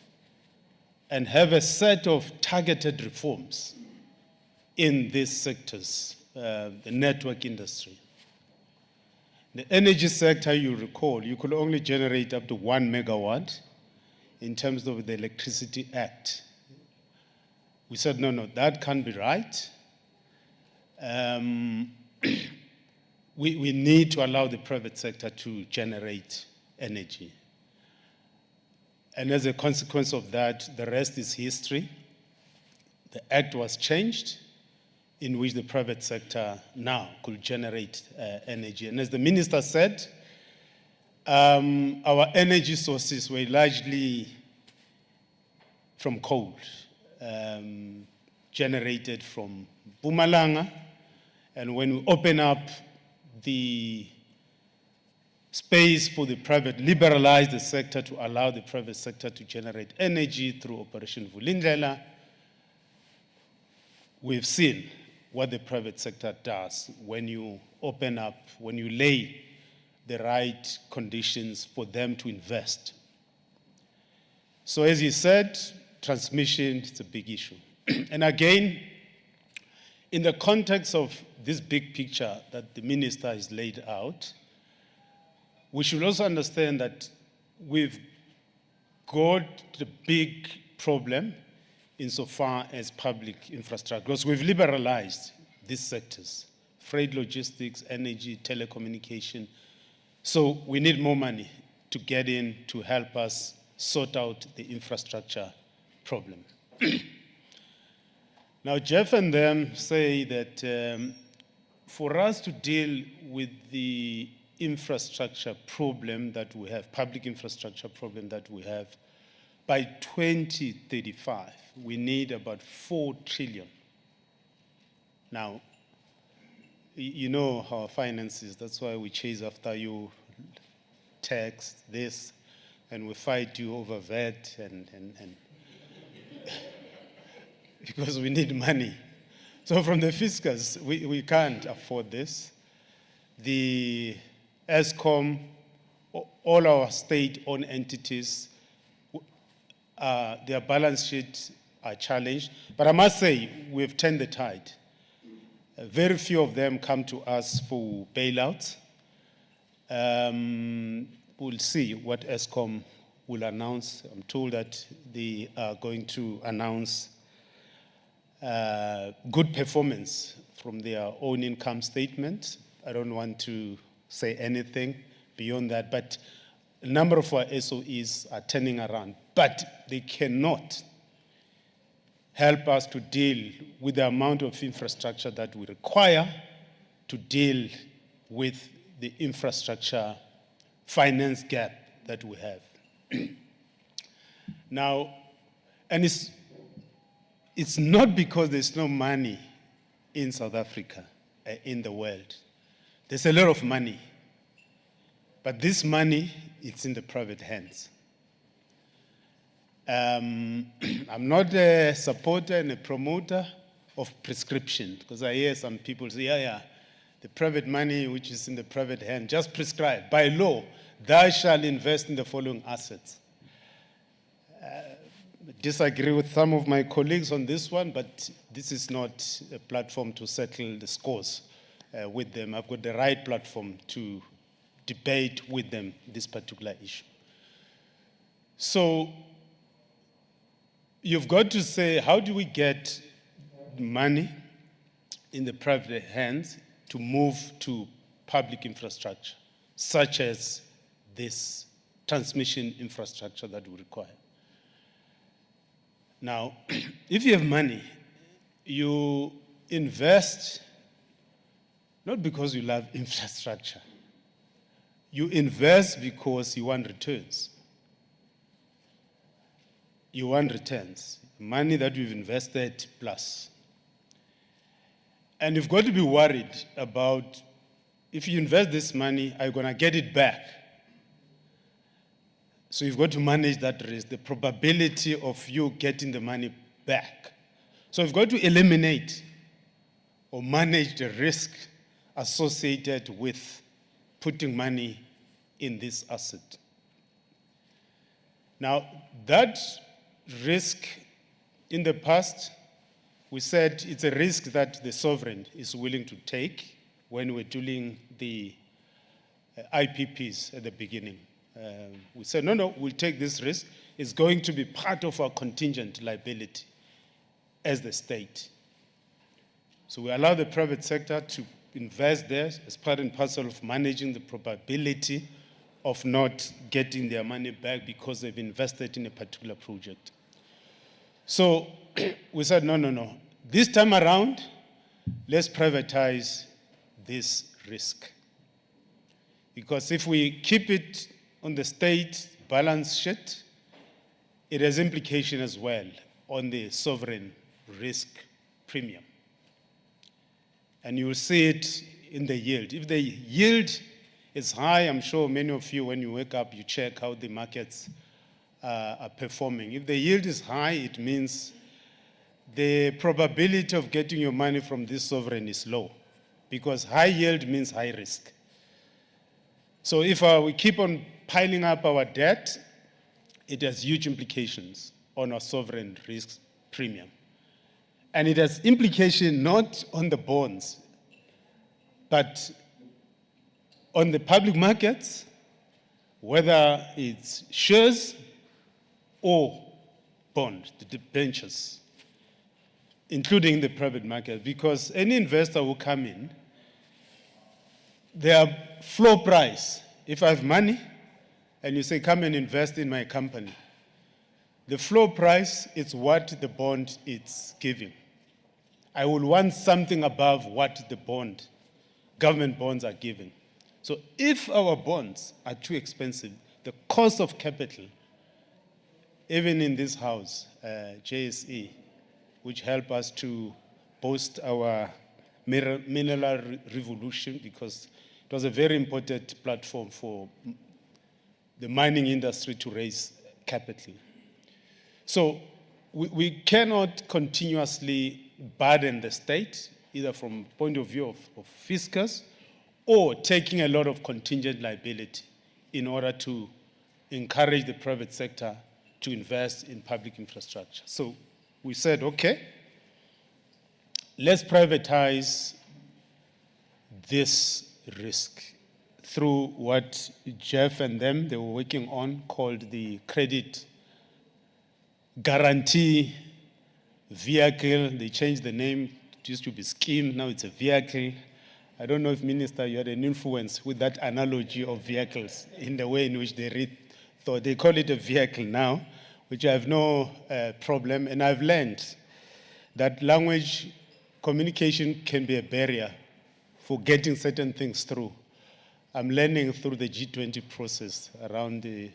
[SPEAKER 4] and have a set of targeted reforms in these sectors, the network industry. The energy sector, you recall, you could only generate up to 1 megawatt in terms of the Electricity Act. We said, no, that can't be right. We need to allow the private sector to generate energy. And as a consequence of that, the rest is history. The act was changed in which the private sector now could generate energy. And as the minister said, our energy sources were largely from coal, generated from Mpumalanga. And when we open up the space for the private, liberalize the sector to allow the private sector to generate energy through Operation Vulindlela, we've seen what the private sector does when you open up, when you lay the right conditions for them to invest. So as he said, transmission is a big issue. And again, in the context of this big picture that the minister has laid out, we should also understand that we've got the big problem insofar as public infrastructure, because we've liberalized these sectors, freight, logistics, energy, telecommunication. So we need more money to get in to help us sort out the infrastructure problem. Now, Jeff and them say that for us to deal with the infrastructure problem that we have, public infrastructure problem that we have, by 2035, we need about 4 trillion. Now, you know how finance is, that's why we chase after you, tax this, and we fight you over VAT, and because we need money. So from the fiscus, we can't afford this. The ESCOM, all our state-owned entities, their balance sheets are challenged. But I must say, we've turned the tide. Very few of them come to us for bailouts. We'll see what ESCOM will announce. I'm told that they are going to announce good performance from their own income statement. I don't want to say anything beyond that, but a number of our SOEs are turning around, but they cannot help us to deal with the amount of infrastructure that we require to deal with the infrastructure finance gap that we have. Now, and it's not because there's no money in South Africa, in the world. There's a lot of money, but this money, it's in the private hands. I'm not a supporter and a promoter of prescription, because I hear some people say, yeah, the private money which is in the private hand, just prescribe. By law, thou shalt invest in the following assets. Disagree with some of my colleagues on this one, but this is not a platform to settle the scores with them. I've got the right platform to debate with them this particular issue. So you've got to say, how do we get money in the private hands to move to public infrastructure, such as this transmission infrastructure that we require? Now, if you have money, you invest not because you love infrastructure. You invest because you want returns. You want returns, money that you've invested plus. And you've got to be worried about, if you invest this money, are you going to get it back? So you've got to manage that risk, the probability of you getting the money back. So you've got to eliminate or manage the risk associated with putting money in this asset. Now, that risk, in the past, we said it's a risk that the sovereign is willing to take when we're doing the IPPs at the beginning. We said, no, we'll take this risk. It's going to be part of our contingent liability as the state. So we allow the private sector to invest there as part and parcel of managing the probability of not getting their money back because they've invested in a particular project. So we said, no. This time around, let's privatize this risk. Because if we keep it on the state balance sheet, it has implication as well on the sovereign risk premium. And you will see it in the yield. If the yield is high, I'm sure many of you, when you wake up, you check how the markets are performing. If the yield is high, it means the probability of getting your money from this sovereign is low, because high yield means high risk. So if we keep on piling up our debt, it has huge implications on our sovereign risk premium. And it has implication not on the bonds, but on the public markets, whether it's shares or bond, the debentures, including the private market, because any investor will come in, their floor price, if I have money and you say, come and invest in my company, the floor price is what the bond is giving. I will want something above what the government bonds are giving. So if our bonds are too expensive, the cost of capital, even in this house, JSE, which help us to boost our mineral revolution, because it was a very important platform for the mining industry to raise capital. So we cannot continuously burden the state, either from point of view of fiscus or taking a lot of contingent liability in order to encourage the private sector to invest in public infrastructure. So we said, okay, let's privatize this risk through what Jeff and them, they were working on, called the credit guarantee vehicle. They changed the name. It used to be scheme, now it's a vehicle. I don't know if, Minister, you had an influence with that analogy of vehicles in the way in which they read. So they call it a vehicle now, which I have no problem. And I've learned that language communication can be a barrier for getting certain things through. I'm learning through the G20 process around the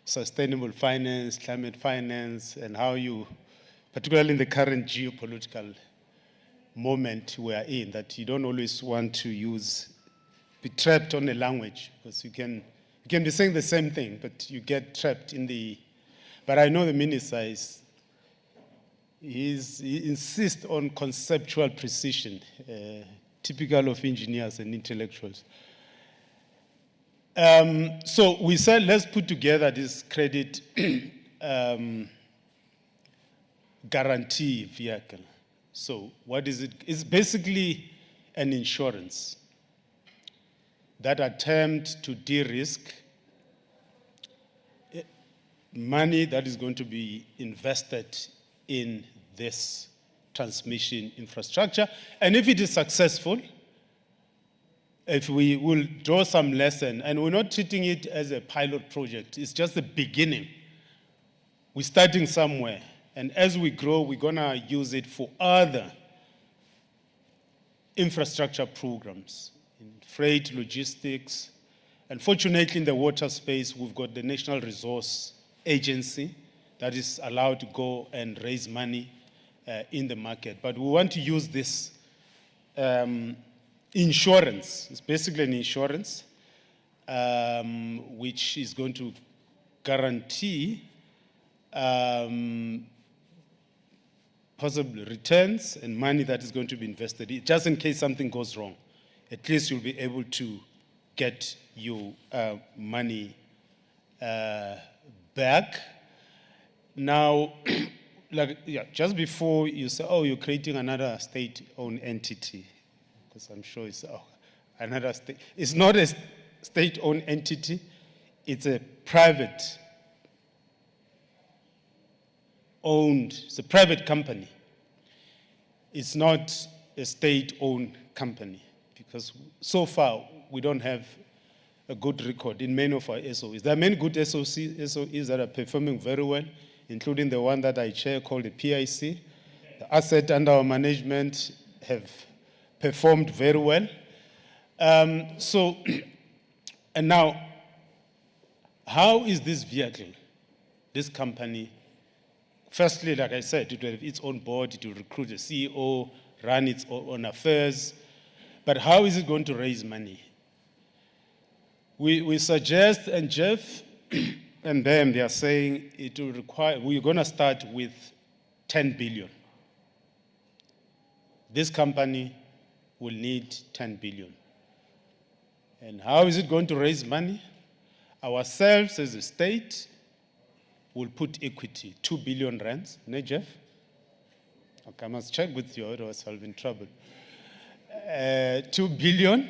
[SPEAKER 4] sustainable finance, climate finance, and how you, particularly in the current geopolitical moment we are in, that you don't always want to be trapped on a language, because you can be saying the same thing, but you get trapped in the, but I know the minister he insists on conceptual precision, typical of engineers and intellectuals. So we said, let's put together this credit guarantee vehicle. So what is it? It's basically an insurance that attempts to de-risk money that is going to be invested in this transmission infrastructure. And if it is successful, if we will draw some lesson, and we're not treating it as a pilot project, it's just the beginning. We're starting somewhere, and as we grow, we're gonna use it for other infrastructure programs, in freight, logistics, and fortunately in the water space, we've got the National Resource Agency that is allowed to go and raise money in the market. But we want to use this insurance. It's basically an insurance which is going to guarantee possible returns and money that is going to be invested, just in case something goes wrong. At least you'll be able to get your money back. Now, just before you say, oh, you're creating another state-owned entity, because I'm sure it's another state. It's not a state-owned entity. It's a private-owned. It's a private company. It's not a state-owned company, because so far we don't have a good record in many of our SOEs. There are many good SOEs that are performing very well, including the one that I chair called the PIC. The assets under our management have performed very well. And now, how is this vehicle, this company, firstly, like I said, it will have its own board, it will recruit a CEO, run its own affairs, but how is it going to raise money? We suggest, and Jeff and them, they are saying it will require, we're going to start with 10 billion. This company will need 10 billion. And how is it going to raise money? Ourselves as a state will put equity, 2 billion rands. No, Jeff? Okay, I must check with you, otherwise I'll be in trouble. 2 billion.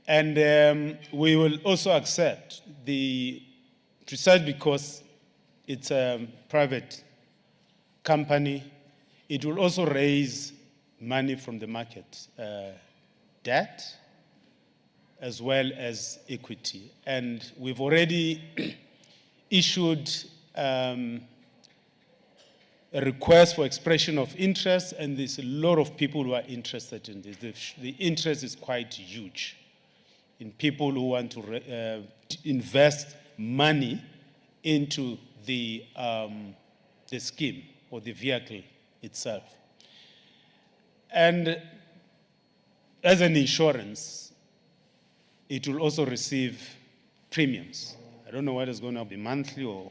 [SPEAKER 4] And we will also accept precisely because it's a private company, it will also raise money from the market, debt, as well as equity. And we've already issued a request for expression of interest, and there's a lot of people who are interested in this. The interest is quite huge in people who want to invest money into the scheme or the vehicle itself. And as an insurance, it will also receive premiums. I don't know whether it's going to be monthly or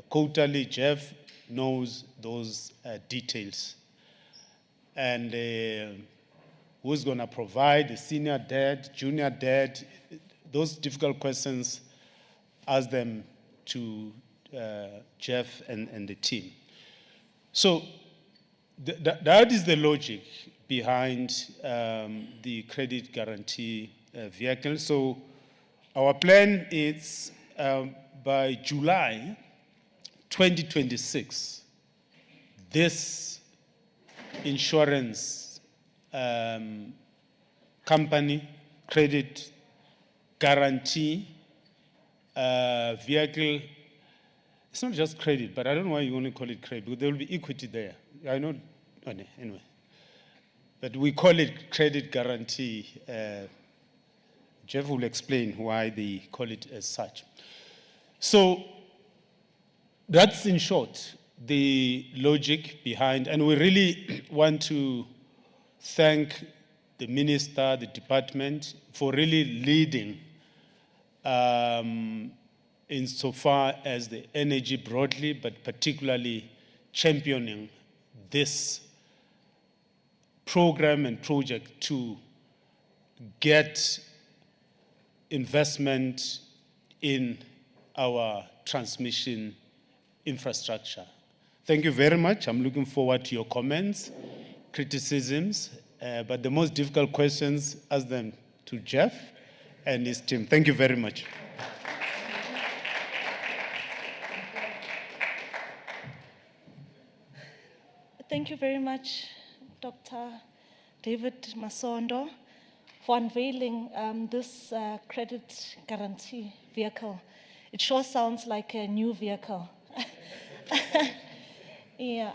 [SPEAKER 4] quarterly. Jeff, knows those details. And who's going to provide the senior debt, junior debt, those difficult questions, ask them to Jeff and the team. So that is the logic behind the credit guarantee vehicle. So our plan is by July 2026, this insurance company, credit guarantee vehicle, it's not just credit, but I don't know why you only call it credit, because there will be equity there. I know, anyway. But we call it credit guarantee. Jeff will explain why they call it as such. So that's in short the logic behind, and we really want to thank the minister, the department, for really leading insofar as the energy broadly, but particularly championing this program and project to get investment in our transmission infrastructure. Thank you very much. I'm looking forward to your comments, criticisms, but the most difficult questions, ask them to Jeff and his team. Thank you very much.
[SPEAKER 1] Thank you very much, Dr. David Masondo, for unveiling this credit guarantee vehicle. It sure sounds like a new vehicle. Yeah,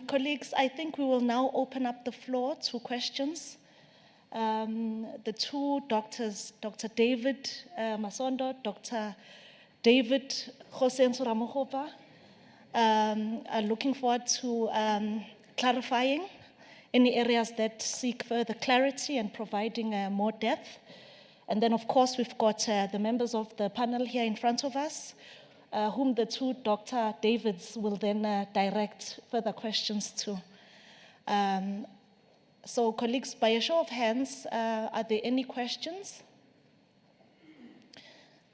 [SPEAKER 1] colleagues, I think we will now open up the floor to questions. The two doctors, Dr. David Masondo, Dr. David Jose Nsuramogopa, are looking forward to clarifying any areas that seek further clarity and providing more depth. And then, of course, we've got the members of the panel here in front of us, whom the two Dr. Davids will then direct further questions to. So, colleagues, by a show of hands, are there any questions?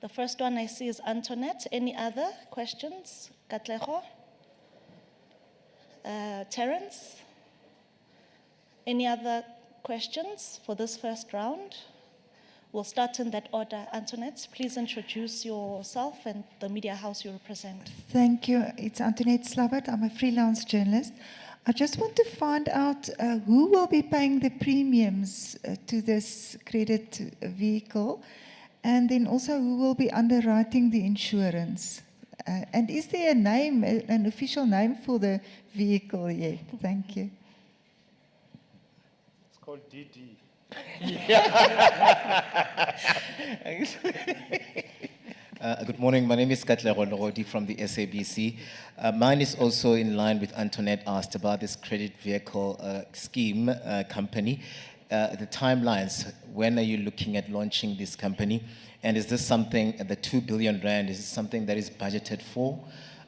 [SPEAKER 1] The first one I see is Antoinette. Any other questions? Katlego? Terence? Any other questions for this first round? We'll start in that order. Antoinette, please introduce yourself and the media house you represent.
[SPEAKER 5] Thank you. It's Antoinette Slabbert. I'm a freelance journalist. I just want to find out who will be paying the premiums to this credit vehicle, and then also who will be underwriting the insurance. And is there a name, an official name for the vehicle yet? Thank you.
[SPEAKER 4] It's called DD.
[SPEAKER 6] Good morning. My name is Katlego Lorodi from the SABC. Mine is also in line with Antoinette asked about this credit vehicle scheme company. The timelines, when are you looking at launching this company? And is this something, the 2 billion rand, is this something that is budgeted for?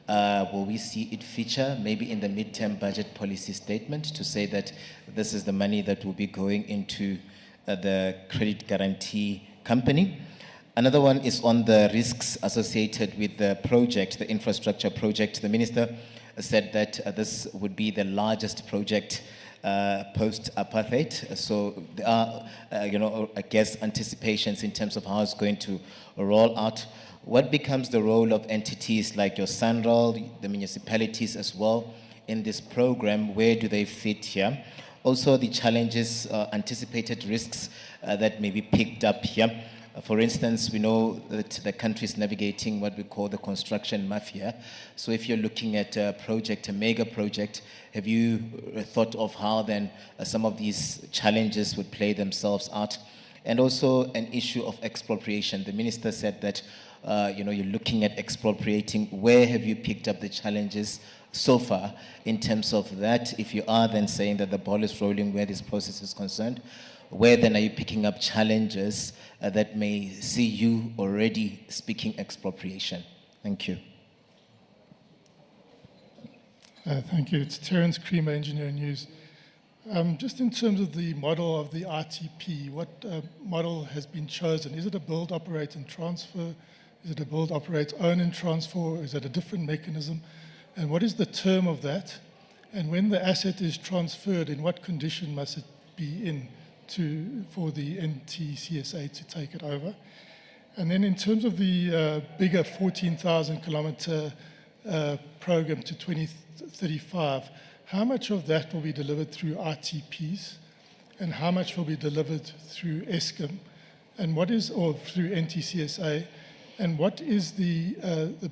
[SPEAKER 6] Will we see it feature maybe in the midterm budget policy statement to say that this is the money that will be going into the credit guarantee company? Another one is on the risks associated with the project, the infrastructure project. The minister said that this would be the largest project post-apartheid. So there are, I guess, anticipations in terms of how it's going to roll out. What becomes the role of entities like your SANRAL, the municipalities as well, in this program? Where do they fit here? Also, the challenges, anticipated risks that may be picked up here. For instance, we know that the country is navigating what we call the construction mafia. So if you're looking at a project, a mega project, have you thought of how then some of these challenges would play themselves out? And also an issue of expropriation. The minister said that you're looking at expropriating. Where have you picked up the challenges so far in terms of that? If you are then saying that the ball is rolling where this process is concerned, where then are you picking up challenges that may see you already speaking expropriation? Thank you.
[SPEAKER 7] Thank you. It's Terence Creamer, Engineering News. Just in terms of the model of the ITP, what model has been chosen? Is it a build, operate, and transfer? Is it a build, operate, own, and transfer? Or is it a different mechanism? And what is the term of that? And when the asset is transferred, in what condition must it be in for the NTCSA to take it over? And then in terms of the bigger 14,000 kilometer program to 2035, how much of that will be delivered through ITPs and how much will be delivered through Eskom and or through NTCSA? And what is the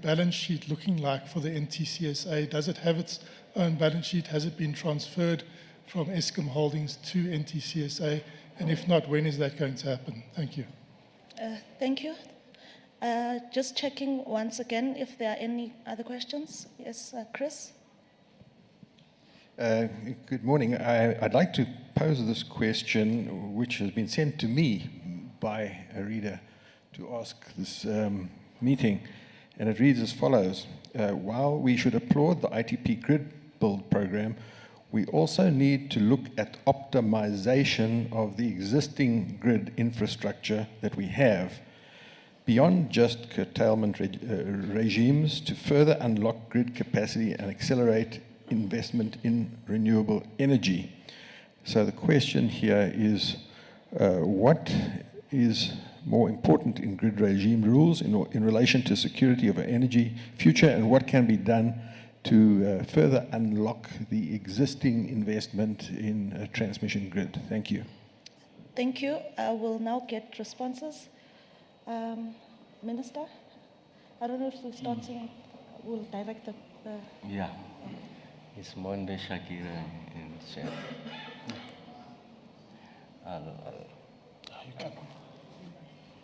[SPEAKER 7] balance sheet looking like for the NTCSA? Does it have its own balance sheet? Has it been transferred from Eskom Holdings to NTCSA? And if not, when is that going to happen? Thank you.
[SPEAKER 1] Thank you. Just checking once again if there are any other questions. Yes, Chris?
[SPEAKER 8] Good morning. I'd like to pose this question, which has been sent to me by a reader to ask this meeting, and it reads as follows. While we should applaud the ITP grid build program, we also need to look at optimization of the existing grid infrastructure that we have, beyond just curtailment regimes, to further unlock grid capacity and accelerate investment in renewable energy. So the question here is, what is more important in grid regime rules in relation to security of our energy future, and what can be done to further unlock the existing investment in a transmission grid? Thank you.
[SPEAKER 1] Thank you. I will now get responses. Minister, I don't know if we're starting, we'll direct the
[SPEAKER 3] Yeah. It's Monde, Shakira, and Chef.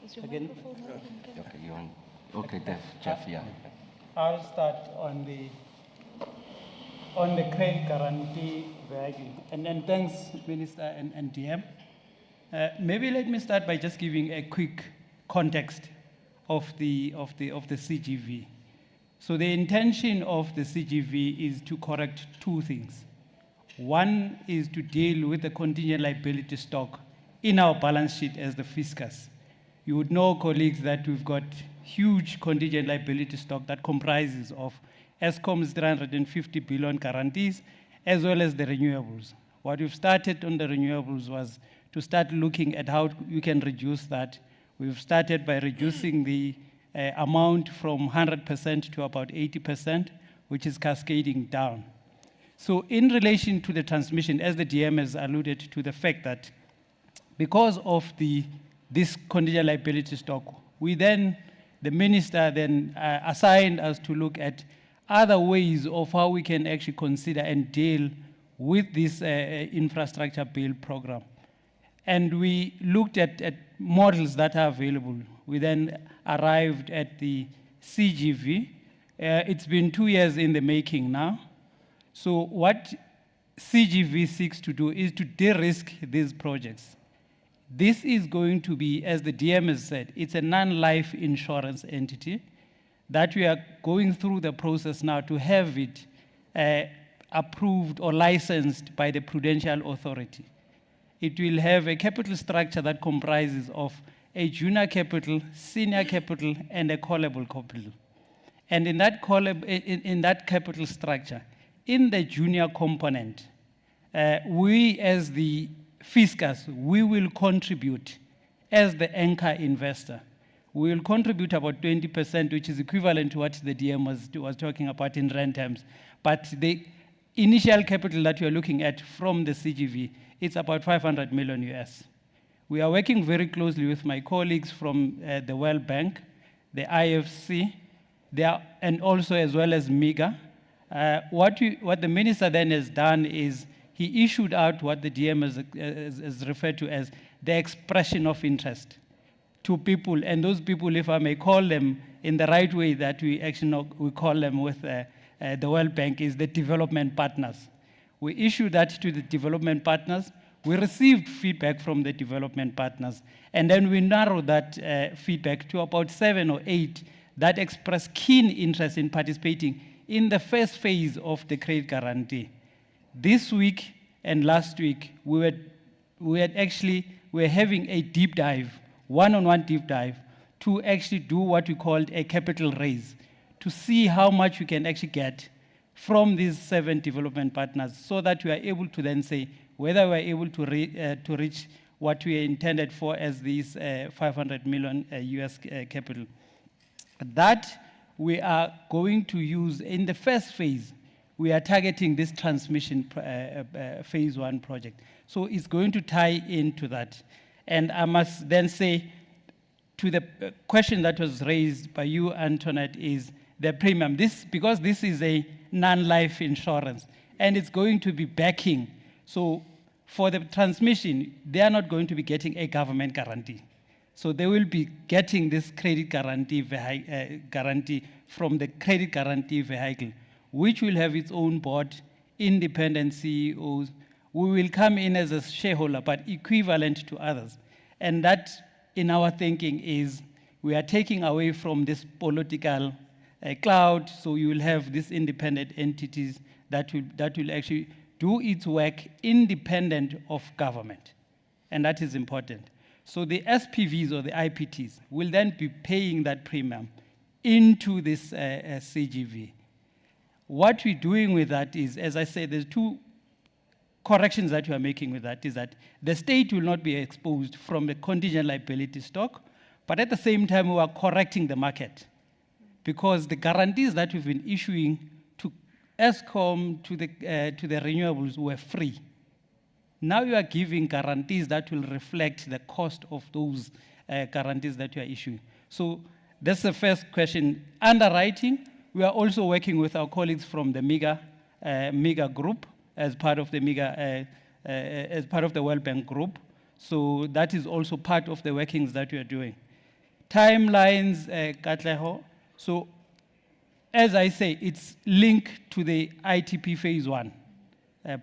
[SPEAKER 1] Is your
[SPEAKER 9] Again?
[SPEAKER 1] microphone working?
[SPEAKER 3] Okay, you want? Okay, Jeff, yeah.
[SPEAKER 9] I'll start on the credit guarantee value. And thanks, Minister and DM. Maybe let me start by just giving a quick context of the CGV. So the intention of the CGV is to correct two things. One is to deal with the contingent liability stock in our balance sheet as the fiscus. You would know, colleagues, that we've got huge contingent liability stock that comprises of Eskom's 350 billion guarantees, as well as the renewables. What we've started on the renewables was to start looking at how you can reduce that. We've started by reducing the amount from 100% to about 80%, which is cascading down. So in relation to the transmission, as the DM has alluded to the fact that because of this contingent liability stock, the minister then assigned us to look at other ways of how we can actually consider and deal with this infrastructure build program. And we looked at models that are available. We then arrived at the CGV. It's been 2 years in the making now. So what CGV seeks to do is to de-risk these projects. This is going to be, as the DM has said, it's a non-life insurance entity that we are going through the process now to have it approved or licensed by the Prudential Authority. It will have a capital structure that comprises of a junior capital, senior capital, and a callable capital. And in that capital structure, in the junior component, we as the fiscus, we will contribute as the anchor investor. We will contribute about 20%, which is equivalent to what the DM was talking about in rand terms. But the initial capital that we are looking at from the CGV, it's about 500 million US. We are working very closely with my colleagues from the World Bank, the IFC, and also as well as MIGA. What the minister then has done is he issued out what the DM has referred to as the expression of interest to people. And those people, if I may call them in the right way that we call them with the World Bank, is the development partners. We issued that to the development partners. We received feedback from the development partners, and then we narrowed that feedback to about 7 or 8 that expressed keen interest in participating in the first phase of the credit guarantee. This week and last week, we were having a deep dive, one-on-one deep dive, to actually do what we called a capital raise, to see how much we can actually get from these 7 development partners, so that we are able to then say whether we are able to reach what we intended for as these 500 million US capital. That we are going to use in the first phase. We are targeting this transmission phase 1 project. So it's going to tie into that. And I must then say, to the question that was raised by you, Antoinette, is the premium. Because this is a non-life insurance, and it's going to be backing. So for the transmission, they are not going to be getting a government guarantee. So they will be getting this credit guarantee guarantee from the credit guarantee vehicle, which will have its own board, independent CEOs. We will come in as a shareholder, but equivalent to others. And that, in our thinking, is we are taking away from this political cloud, so you will have these independent entities that will actually do its work independent of government. And that is important. So the SPVs or the IPTs will then be paying that premium into this CGV. What we're doing with that is, as I said, there's 2 corrections that we are making with that, is that the state will not be exposed from the contingent liability stock, but at the same time, we are correcting the market, because the guarantees that we've been issuing to Eskom, to the renewables, were free. Now you are giving guarantees that will reflect the cost of those guarantees that you are issuing. So that's the first question. Underwriting, we are also working with our colleagues from the MEGA group as part of the as part of the World Bank group. So that is also part of the workings that we are doing. Timelines, Katleho. So as I say, it's linked to the ITP phase 1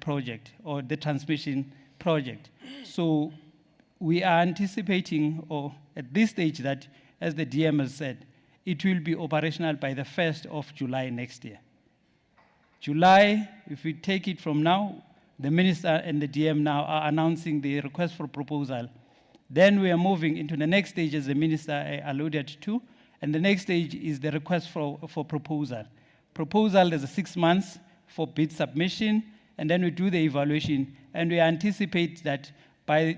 [SPEAKER 9] project, or the transmission project. So we are anticipating, or at this stage, that, as the DM has said, it will be operational by the 1st of July next year. July, if we take it from now, the minister and the DM now are announcing the request for proposal. Then we are moving into the next stage, as the minister alluded to, and the next stage is the request for proposal. Proposal, there's a 6 months for bid submission, and then we do the evaluation, and we anticipate that by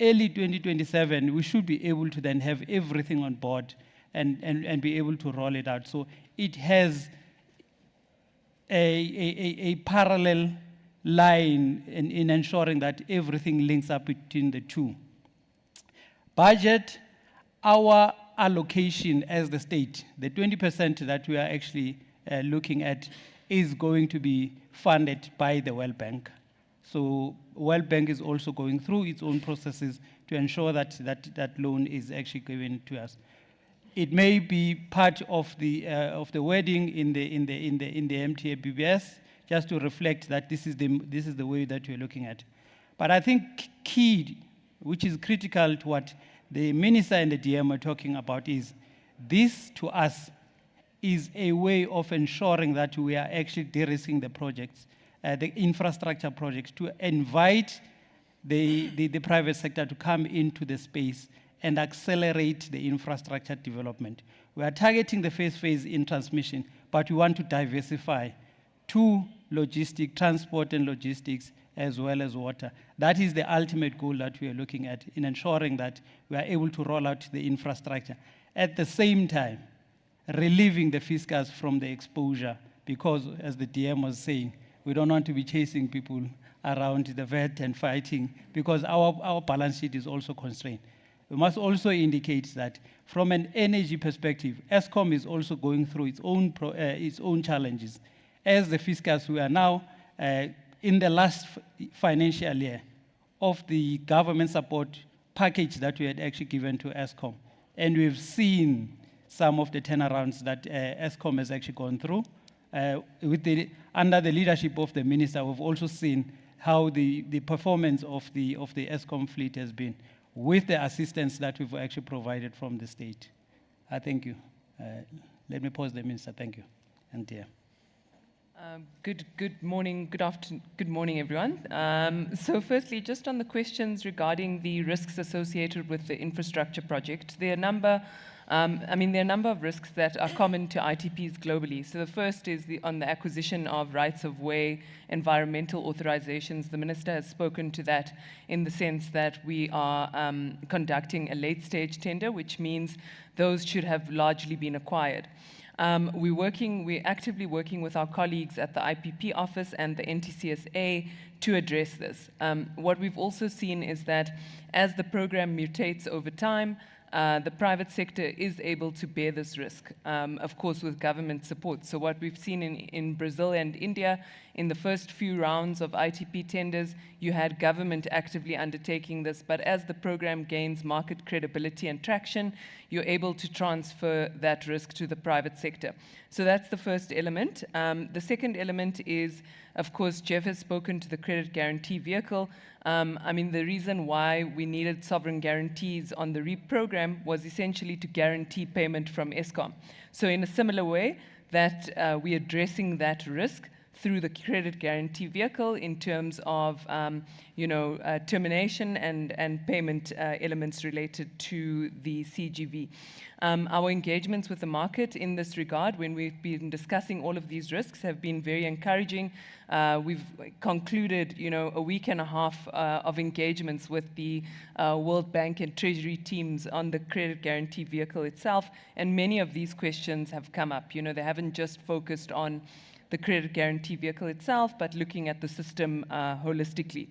[SPEAKER 9] early 2027, we should be able to then have everything on board and be able to roll it out. So it has a parallel line in ensuring that everything links up between the 2. Budget, our allocation as the state, the 20% that we are actually looking at, is going to be funded by the World Bank. So World Bank is also going through its own processes to ensure that that loan is actually given to us. It may be part of the wording in the MTA BBS, just to reflect that this is the way that we're looking at. But I think key, which is critical to what the minister and the DM are talking about, is this, to us, is a way of ensuring that we are actually de-risking the projects, the infrastructure projects, to invite the private sector to come into the space and accelerate the infrastructure development. We are targeting the first phase in transmission, but we want to diversify to logistics, transport and logistics, as well as water. That is the ultimate goal that we are looking at, in ensuring that we are able to roll out the infrastructure. At the same time, relieving the fiscals from the exposure, because, as the DM was saying, we don't want to be chasing people around the vet and fighting, because our balance sheet is also constrained. We must also indicate that from an energy perspective, Eskom is also going through its own challenges. As the fiscals, we are now in the last financial year of the government support package that we had actually given to Eskom. And we've seen some of the turnarounds that Eskom has actually gone through. Under the leadership of the minister, we've also seen how the performance of the Eskom fleet has been, with the assistance that we've actually provided from the state. I thank you. Let me pause the minister. Thank you. And yeah.
[SPEAKER 10] Good morning, good afternoon, good morning, everyone. So firstly, just on the questions regarding the risks associated with the infrastructure project, there are a number of risks that are common to ITPs globally. So the first is on the acquisition of rights of way, environmental authorizations. The Minister has spoken to that in the sense that we are conducting a late stage tender, which means those should have largely been acquired. We're actively working with our colleagues at the IPP office and the NTCSA to address this. What we've also seen is that as the program mutates over time, the private sector is able to bear this risk, of course, with government support. So what we've seen in Brazil and India, in the first few rounds of ITP tenders, you had government actively undertaking this, but as the program gains market credibility and traction, you're able to transfer that risk to the private sector. So that's the first element. The second element is, of course, Jeff has spoken to the credit guarantee vehicle. The reason why we needed sovereign guarantees on the REAP program was essentially to guarantee payment from ESCOM. So in a similar way that we're addressing that risk through the credit guarantee vehicle in terms of termination and payment elements related to the CGV. Our engagements with the market in this regard, when we've been discussing all of these risks, have been very encouraging. We've concluded, a week and a half of engagements with the World Bank and Treasury teams on the credit guarantee vehicle itself, and many of these questions have come up. They haven't just focused on the credit guarantee vehicle itself, but looking at the system holistically.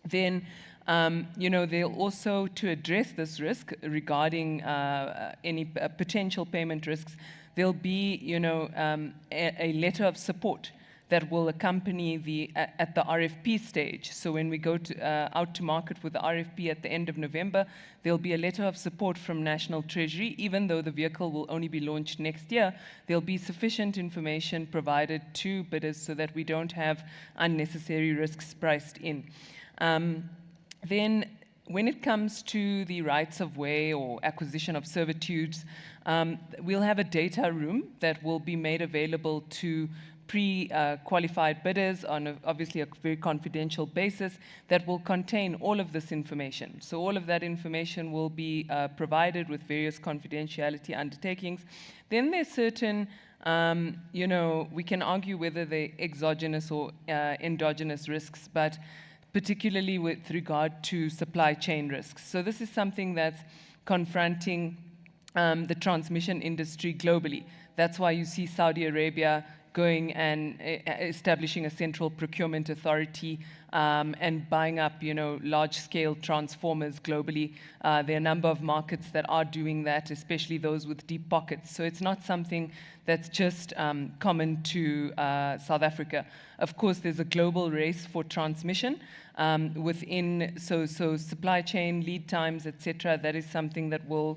[SPEAKER 10] Then, they'll also, to address this risk regarding any potential payment risks, there'll be, a letter of support that will accompany at the RFP stage. So when we go out to market with the RFP at the end of November, there'll be a letter of support from National Treasury. Even though the vehicle will only be launched next year, there'll be sufficient information provided to bidders so that we don't have unnecessary risks priced in. Then when it comes to the rights of way or acquisition of servitudes, we'll have a data room that will be made available to pre-qualified bidders on obviously a very confidential basis that will contain all of this information. So all of that information will be provided with various confidentiality undertakings. Then there's certain, we can argue whether they're exogenous or endogenous risks, but particularly with regard to supply chain risks. So this is something that's confronting the transmission industry globally. That's why you see Saudi Arabia going and establishing a central procurement authority and buying up, large-scale transformers globally. There are a number of markets that are doing that, especially those with deep pockets. So it's not something that's just common to South Africa. Of course, there's a global race for transmission so supply chain, lead times, etc. That is something that will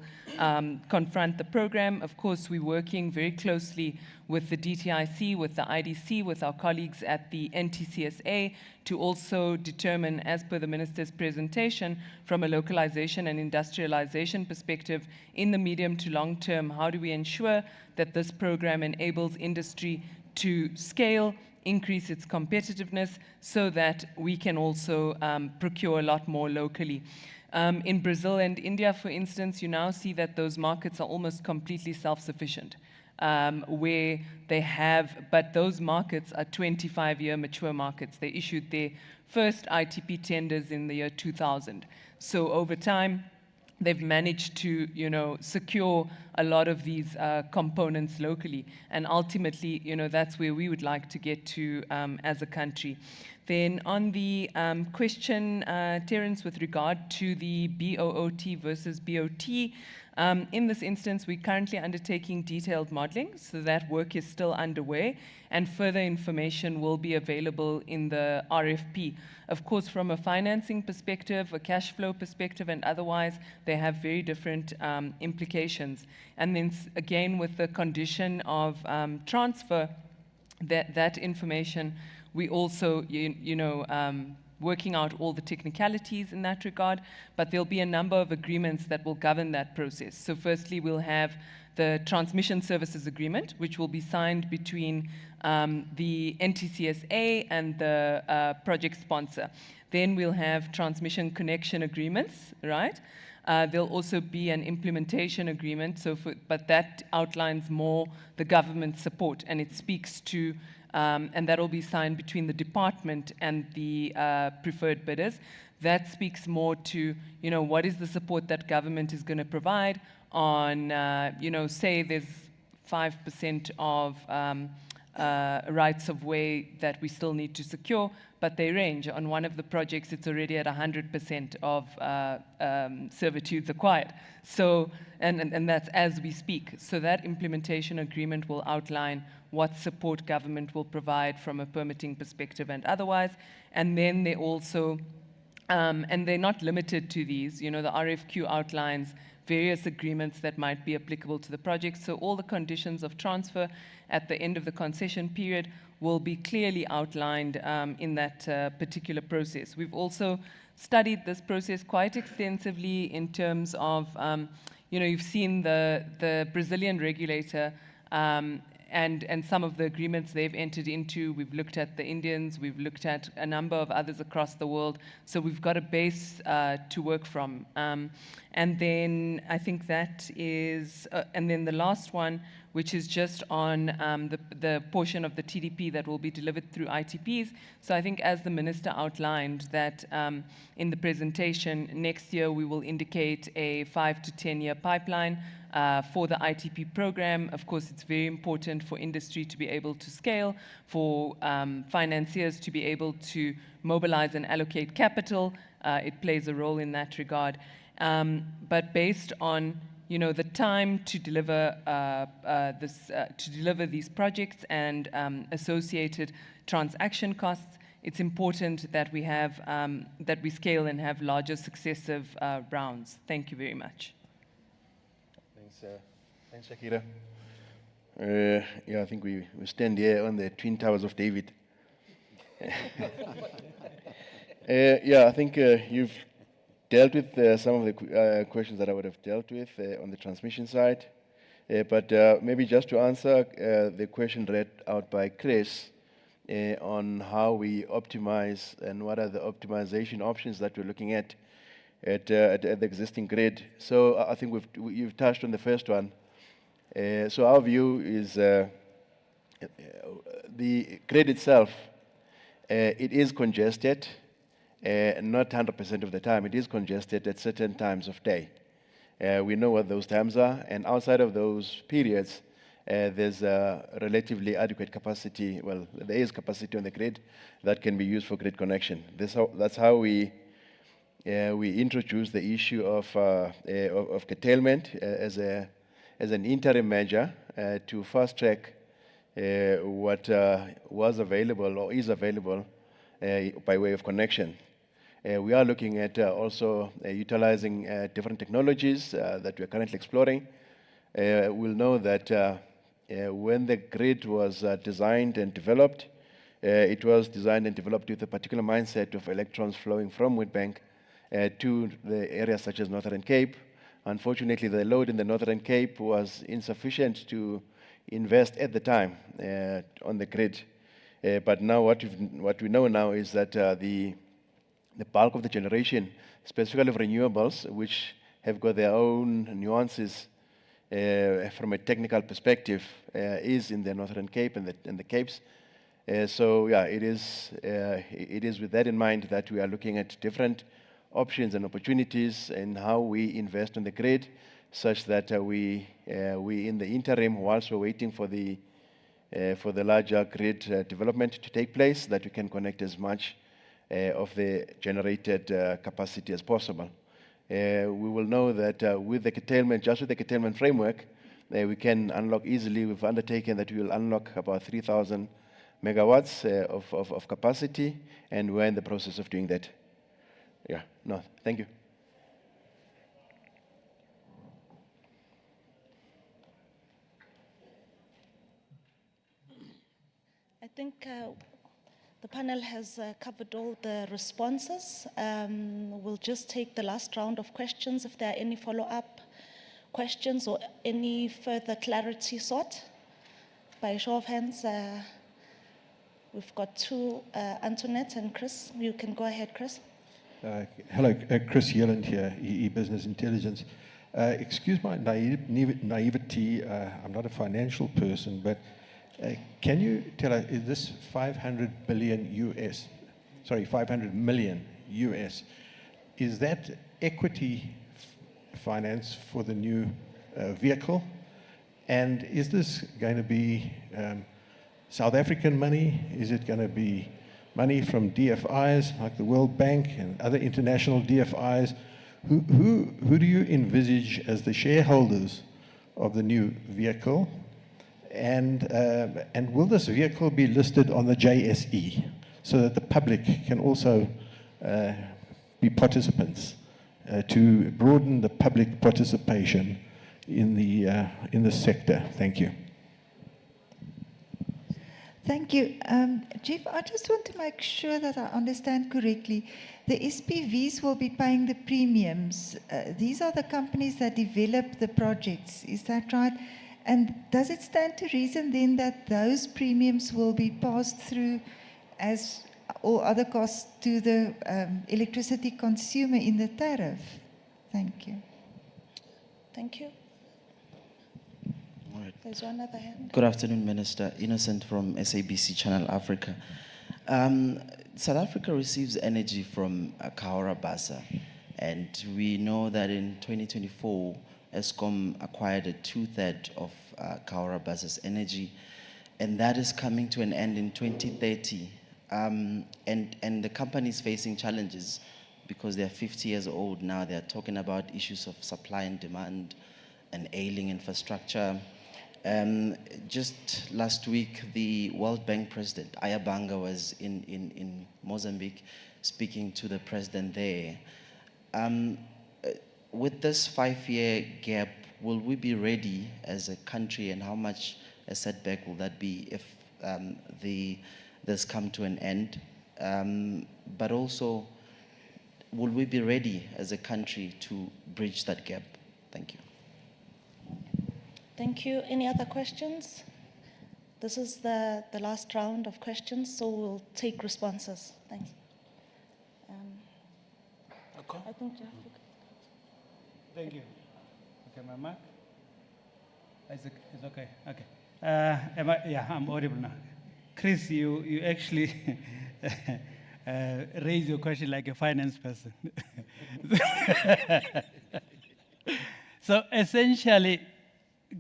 [SPEAKER 10] confront the program. Of course, we're working very closely with the DTIC, with the IDC, with our colleagues at the NTCSA to also determine, as per the Minister's presentation, from a localization and industrialization perspective, in the medium to long term, how do we ensure that this program enables industry to scale, increase its competitiveness, so that we can also procure a lot more locally. In Brazil and India, for instance, you now see that those markets are almost completely self-sufficient. But those markets are 25-year mature markets. They issued their first ITP tenders in the year 2000. So over time, they've managed to, secure a lot of these components locally. And ultimately, that's where we would like to get to as a country. Then on the question, Terence, with regard to the BOOT versus BOT, in this instance, we're currently undertaking detailed modeling, so that work is still underway, and further information will be available in the RFP. Of course, from a financing perspective, a cash flow perspective, and otherwise, they have very different implications. And then again, with the condition of transfer, that information, we also, working out all the technicalities in that regard, but there'll be a number of agreements that will govern that process. So firstly, we'll have the transmission services agreement, which will be signed between the NTCSA and the project sponsor. Then we'll have transmission connection agreements, right? There'll also be an implementation agreement, but that outlines more the government support, and it speaks to, and that'll be signed between the department and the preferred bidders. That speaks more to, what is the support that government is going to provide on, say there's 5% of rights of way that we still need to secure, but they range. On one of the projects, it's already at 100% of servitudes acquired. So, and that's as we speak. So that implementation agreement will outline what support government will provide from a permitting perspective and otherwise. And then they also, and they're not limited to these, the RFQ outlines various agreements that might be applicable to the project. So all the conditions of transfer at the end of the concession period will be clearly outlined in that particular process. We've also studied this process quite extensively in terms of, you've seen the Brazilian regulator and some of the agreements they've entered into. We've looked at the Indians, we've looked at a number of others across the world. So we've got a base to work from. And then I think that is, and then the last one, which is just on the portion of the TDP that will be delivered through ITPs. So I think as the Minister outlined that in the presentation, next year we will indicate a 5 to 10 year pipeline for the ITP program. Of course, it's very important for industry to be able to scale, for financiers to be able to mobilize and allocate capital. It plays a role in that regard. But based on the time to deliver these projects and associated transaction costs, it's important that we have that we scale and have larger successive rounds. Thank you very much.
[SPEAKER 8] Thanks, Shakira. Yeah, I think we stand here on the Twin Towers of David. Yeah, I think you've dealt with some of the questions that I would have dealt with on the transmission side. But maybe just to answer the question read out by Chris on how we optimize and what are the optimization options that we're looking at the existing grid. So I think you've touched on the first one. So our view is the grid itself, it is congested. Not 100% of the time. It is congested at certain times of day. We know what those times are, and outside of those periods, there's a relatively adequate capacity. Well, there is capacity on the grid that can be used for grid connection. That's how we introduce the issue of curtailment as an interim measure to fast track what was available or is available by way of connection. We are looking at also utilizing different technologies that we are currently exploring. We'll know that when the grid was designed and developed, it was designed and developed with a particular mindset of electrons flowing from Witbank to the areas such as Northern Cape. Unfortunately, the load in the Northern Cape was insufficient to invest at the time on the grid. But now what we know now is that the bulk of the generation, specifically of renewables, which have got their own nuances from a technical perspective, is in the Northern Cape and the Capes. So yeah, it is with that in mind that we are looking at different options and opportunities in how we invest on the grid, such that we in the interim, whilst we're waiting for the larger grid development to take place, that we can connect as much of the generated capacity as possible. We will know that with the curtailment, just with the curtailment framework, we can unlock easily. We've undertaken that we will unlock about 3,000 megawatts of capacity, and we're in the process of doing that. Yeah, no, thank you.
[SPEAKER 1] I think the panel has covered all the responses. We'll just take the last round of questions. If there are any follow-up questions or any further clarity sought? By show of hands, we've got two, Antoinette and Chris. You can go ahead, Chris.
[SPEAKER 8] Hello, Chris Yelland here, EE Business Intelligence. Excuse my naivety, I'm not a financial person, but can you tell us, is this 500 billion US, sorry, 500 million US, is that equity finance for the new vehicle? And is this going to be South African money? Is it going to be money from DFIs like the World Bank and other international DFIs? Who do you envisage as the shareholders of the new vehicle? And will this vehicle be listed on the JSE so that the public can also be participants to broaden the public participation in the sector? Thank you.
[SPEAKER 5] Thank you. Chief, I just want to make sure that I understand correctly. The SPVs will be paying the premiums. These are the companies that develop the projects. Is that right? And does it stand to reason then that those premiums will be passed through as all other costs to the electricity consumer in the tariff? Thank you.
[SPEAKER 1] Thank you.
[SPEAKER 11] All right.
[SPEAKER 1] There's one other hand.
[SPEAKER 11] Good afternoon, Minister. Innocent from SABC Channel Africa. South Africa receives energy from Kahora Bassa, and we know that in 2024, Eskom acquired a 2/3 of Kahora Bassa's energy, and that is coming to an end in 2030. And the company is facing challenges because they're 50 years old now. They're talking about issues of supply and demand and ailing infrastructure. Just last week, the World Bank president, Ayabanga, was in Mozambique speaking to the president there. With this 5-year gap, will we be ready as a country, and how much a setback will that be if this come to an end? But also, will we be ready as a country to bridge that gap? Thank you.
[SPEAKER 1] Thank you. Any other questions? This is the last round of questions, so we'll take responses. Thanks.
[SPEAKER 9] Okay.
[SPEAKER 1] I think you have to.
[SPEAKER 9] Thank you. Okay, my mic? It's okay. Okay. Yeah, I'm audible now. Chris, you actually raise your question like a finance person. So essentially,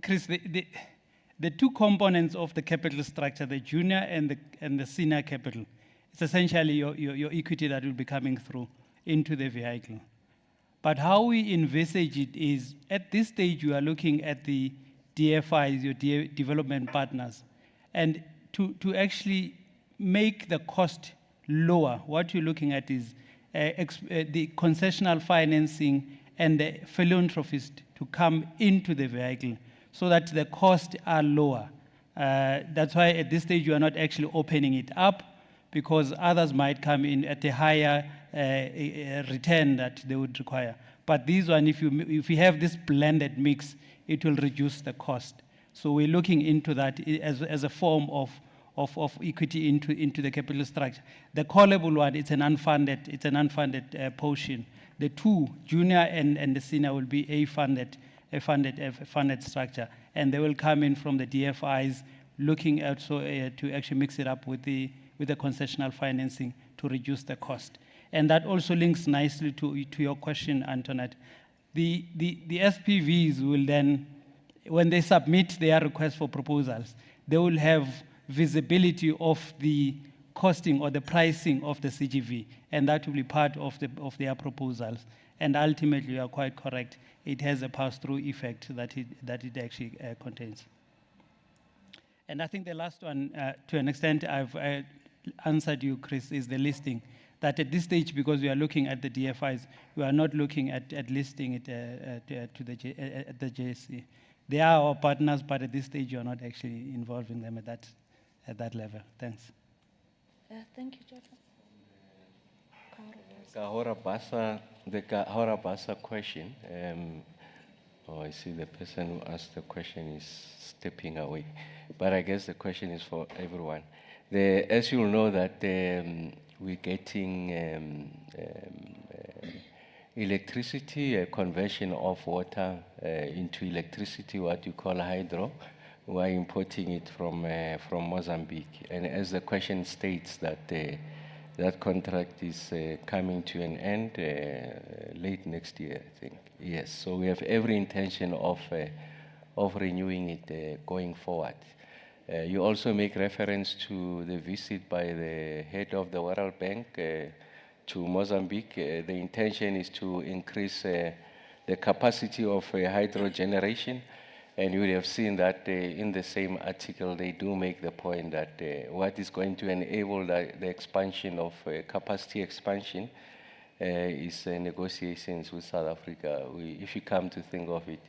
[SPEAKER 9] Chris, the two components of the capital structure, the junior and the senior capital, it's essentially your equity that will be coming through into the vehicle. But how we envisage it is, at this stage, you are looking at the DFIs, your development partners, and to actually make the cost lower, what you're looking at is the concessional financing and the philanthropist to come into the vehicle so that the costs are lower. That's why at this stage you are not actually opening it up, because others might come in at a higher return that they would require. But this one, if you have this blended mix, it will reduce the cost. So we're looking into that as a form of equity into the capital structure. The callable one, it's an unfunded portion. The two, junior and the senior, will be a funded structure, and they will come in from the DFIs, looking also to actually mix it up with the concessional financing to reduce the cost. And that also links nicely to your question, Antoinette. The SPVs will then, when they submit their request for proposals, they will have visibility of the costing or the pricing of the CGV, and that will be part of their proposals. And ultimately, you are quite correct, it has a pass-through effect that it actually contains. And I think the last one, to an extent, I've answered you, Chris, is the listing. That at this stage, because we are looking at the DFIs, we are not looking at listing it at the JSE. They are our partners, but at this stage, you are not actually involving them at that level. Thanks.
[SPEAKER 1] Thank you, Jeff.
[SPEAKER 3] The Kahora Bassa question, Oh, I see the person who asked the question is stepping away. But I guess the question is for everyone. As you'll know that we're getting electricity, a conversion of water into electricity, what you call hydro. We are importing it from Mozambique. And as the question states that that contract is coming to an end late next year, I think. Yes, so we have every intention of renewing it going forward. You also make reference to the visit by the head of the World Bank to Mozambique. The intention is to increase the capacity of hydro generation. And you would have seen that in the same article, they do make the point that what is going to enable the expansion of capacity expansion is negotiations with South Africa. If you come to think of it,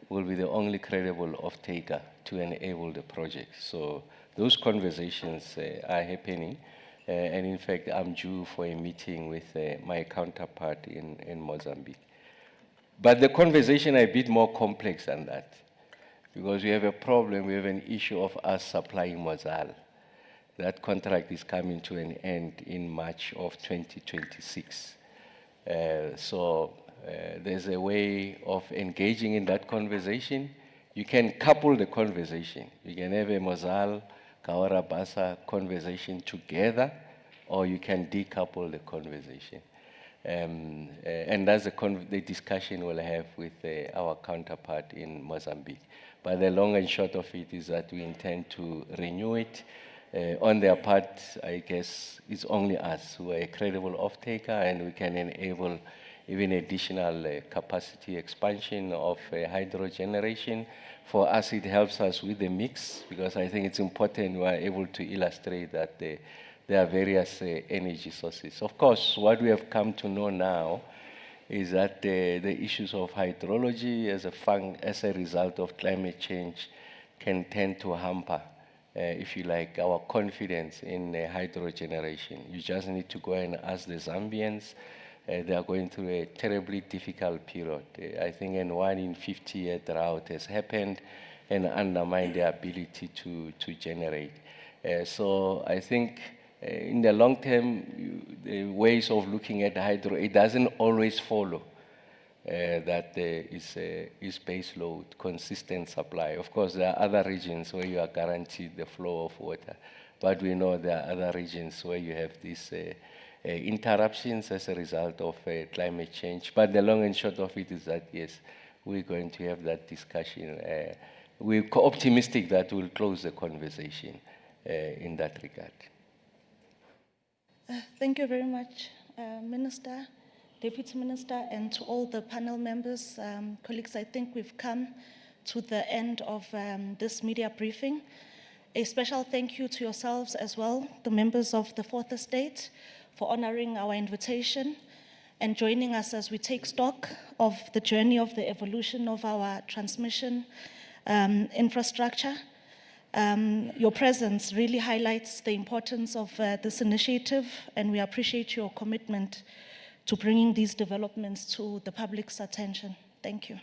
[SPEAKER 3] will be the only credible off-taker to enable the project. So those conversations are happening. And in fact, I'm due for a meeting with my counterpart in Mozambique. But the conversation is a bit more complex than that, because we have a problem, we have an issue of us supplying Mozal. That contract is coming to an end in March of 2026. So there's a way of engaging in that conversation. You can couple the conversation. You can have a Mozal, Kawara Basa conversation together, or you can decouple the conversation. And that's the discussion we'll have with our counterpart in Mozambique. But the long and short of it is that we intend to renew it. On their part, I guess it's only us who are a credible off-taker, and we can enable even additional capacity expansion of hydro generation. For us, it helps us with the mix, because I think it's important we are able to illustrate that there are various energy sources. Of course, what we have come to know now is that the issues of hydrology as a result of climate change can tend to hamper, if you like, our confidence in hydro generation. You just need to go and ask the Zambians. They are going through a terribly difficult period. I think a 1 in 50-year drought has happened and undermined their ability to generate. So I think in the long term, the ways of looking at hydro, it doesn't always follow that is base load, consistent supply. Of course, there are other regions where you are guaranteed the flow of water, but we know there are other regions where you have these interruptions as a result of climate change. But the long and short of it is that, yes, we're going to have that discussion. We're optimistic that we'll close the conversation in that regard.
[SPEAKER 1] Thank you very much, Minister, Deputy Minister, and to all the panel members. Colleagues, I think we've come to the end of this media briefing. A special thank you to yourselves as well, the members of the Fourth Estate, for honoring our invitation and joining us as we take stock of the journey of the evolution of our transmission infrastructure. Your presence really highlights the importance of this initiative, and we appreciate your commitment to bringing these developments to the public's attention. Thank you.